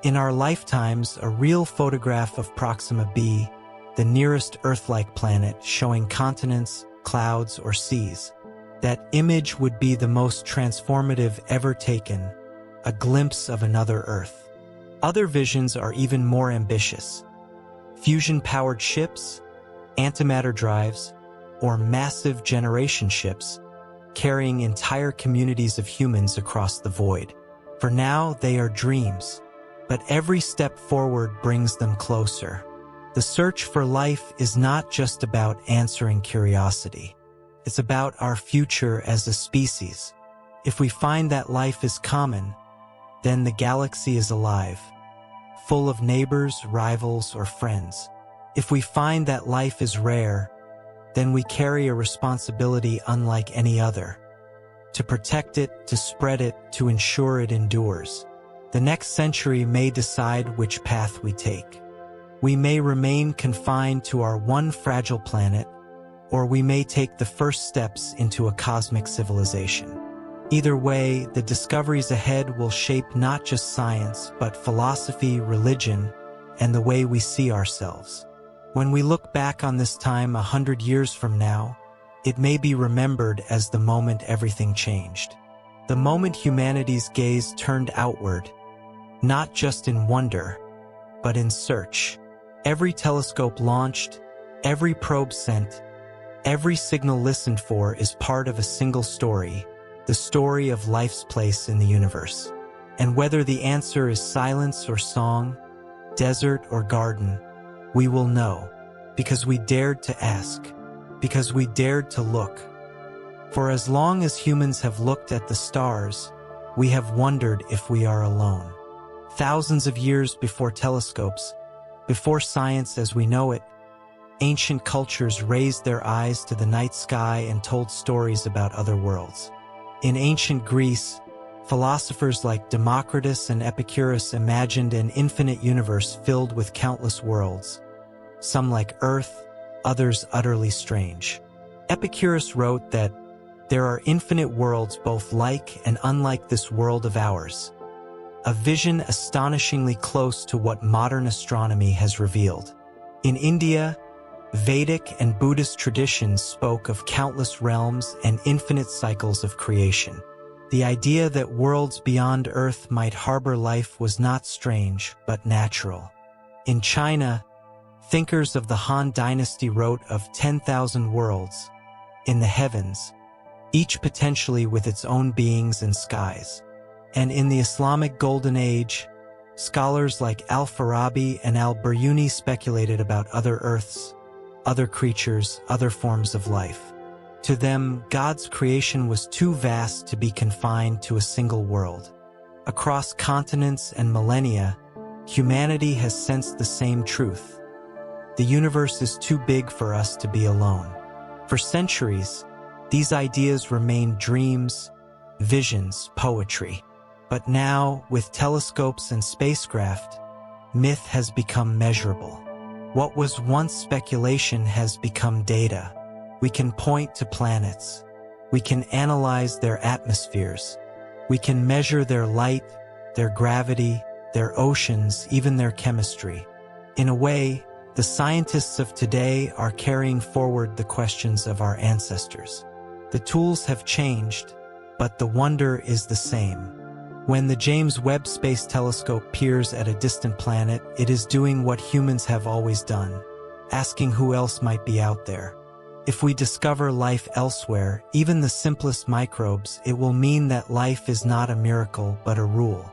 In our lifetimes, a real photograph of Proxima b, the nearest Earth-like planet, showing continents, clouds, or seas. That image would be the most transformative ever taken, a glimpse of another Earth. Other visions are even more ambitious. Fusion-powered ships, antimatter drives, or massive generation ships, carrying entire communities of humans across the void. For now, they are dreams, but every step forward brings them closer. The search for life is not just about answering curiosity. It's about our future as a species. If we find that life is common, then the galaxy is alive, full of neighbors, rivals, or friends. If we find that life is rare, then we carry a responsibility unlike any other. To protect it, to spread it, to ensure it endures. The next century may decide which path we take. We may remain confined to our one fragile planet, or we may take the first steps into a cosmic civilization. Either way, the discoveries ahead will shape not just science, but philosophy, religion, and the way we see ourselves. When we look back on this time 100 years from now, it may be remembered as the moment everything changed. The moment humanity's gaze turned outward, not just in wonder, but in search. Every telescope launched, every probe sent, every signal listened for is part of a single story, the story of life's place in the universe. And whether the answer is silence or song, desert or garden, we will know, because we dared to ask, because we dared to look. For as long as humans have looked at the stars, we have wondered if we are alone. Thousands of years before telescopes, before science as we know it, ancient cultures raised their eyes to the night sky and told stories about other worlds. In ancient Greece, philosophers like Democritus and Epicurus imagined an infinite universe filled with countless worlds, some like Earth, others utterly strange. Epicurus wrote that there are infinite worlds both like and unlike this world of ours, a vision astonishingly close to what modern astronomy has revealed. In India, Vedic and Buddhist traditions spoke of countless realms and infinite cycles of creation. The idea that worlds beyond Earth might harbor life was not strange, but natural. In China, thinkers of the Han Dynasty wrote of 10,000 worlds in the heavens, each potentially with its own beings and skies. And in the Islamic Golden Age, scholars like Al-Farabi and al-Biruni speculated about other Earths, other creatures, other forms of life. To them, God's creation was too vast to be confined to a single world. Across continents and millennia, humanity has sensed the same truth. The universe is too big for us to be alone. For centuries, these ideas remained dreams, visions, poetry. But now, with telescopes and spacecraft, myth has become measurable. What was once speculation has become data. We can point to planets. We can analyze their atmospheres. We can measure their light, their gravity, their oceans, even their chemistry. In a way, the scientists of today are carrying forward the questions of our ancestors. The tools have changed, but the wonder is the same. When the James Webb Space Telescope peers at a distant planet, it is doing what humans have always done, asking who else might be out there. If we discover life elsewhere, even the simplest microbes, it will mean that life is not a miracle but a rule.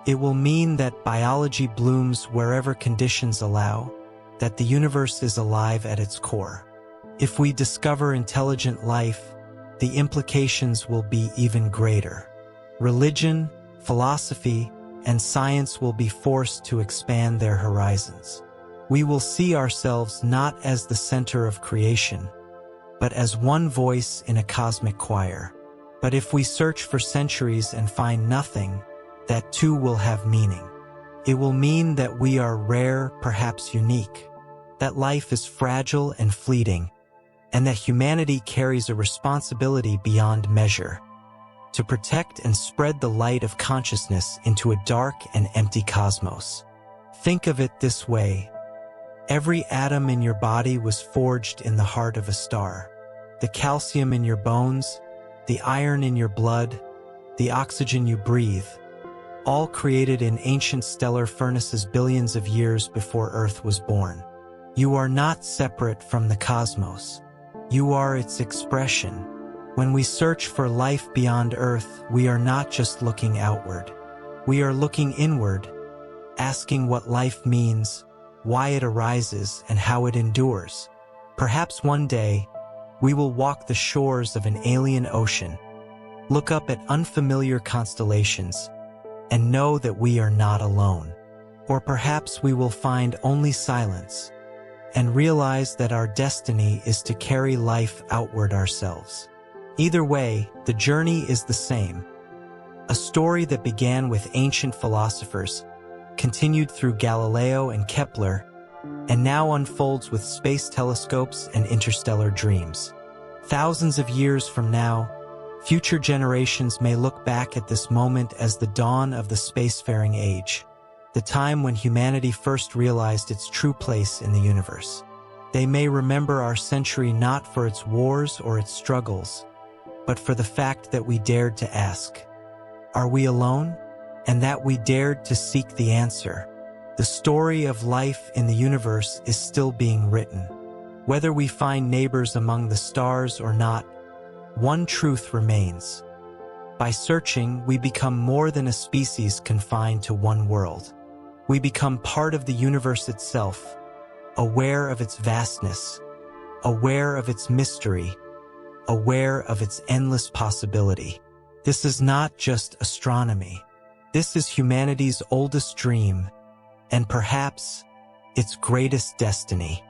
It will mean that biology blooms wherever conditions allow, that the universe is alive at its core. If we discover intelligent life, the implications will be even greater. Religion, philosophy, and science will be forced to expand their horizons. We will see ourselves not as the center of creation, but as one voice in a cosmic choir. But if we search for centuries and find nothing, that too will have meaning. It will mean that we are rare, perhaps unique, that life is fragile and fleeting, and that humanity carries a responsibility beyond measure to protect and spread the light of consciousness into a dark and empty cosmos. Think of it this way. Every atom in your body was forged in the heart of a star. The calcium in your bones, the iron in your blood, the oxygen you breathe, all created in ancient stellar furnaces billions of years before Earth was born. You are not separate from the cosmos. You are its expression. When we search for life beyond Earth, we are not just looking outward. We are looking inward, asking what life means, why it arises, and how it endures. Perhaps one day, we will walk the shores of an alien ocean, look up at unfamiliar constellations, and know that we are not alone. Or perhaps we will find only silence and realize that our destiny is to carry life outward ourselves. Either way, the journey is the same. A story that began with ancient philosophers, continued through Galileo and Kepler, and now unfolds with space telescopes and interstellar dreams. Thousands of years from now, future generations may look back at this moment as the dawn of the spacefaring age, the time when humanity first realized its true place in the universe. They may remember our century not for its wars or its struggles, but for the fact that we dared to ask, "Are we alone?" And that we dared to seek the answer. The story of life in the universe is still being written. Whether we find neighbors among the stars or not, one truth remains. By searching, we become more than a species confined to one world. We become part of the universe itself, aware of its vastness, aware of its mystery, aware of its endless possibility. This is not just astronomy. This is humanity's oldest dream, and perhaps its greatest destiny.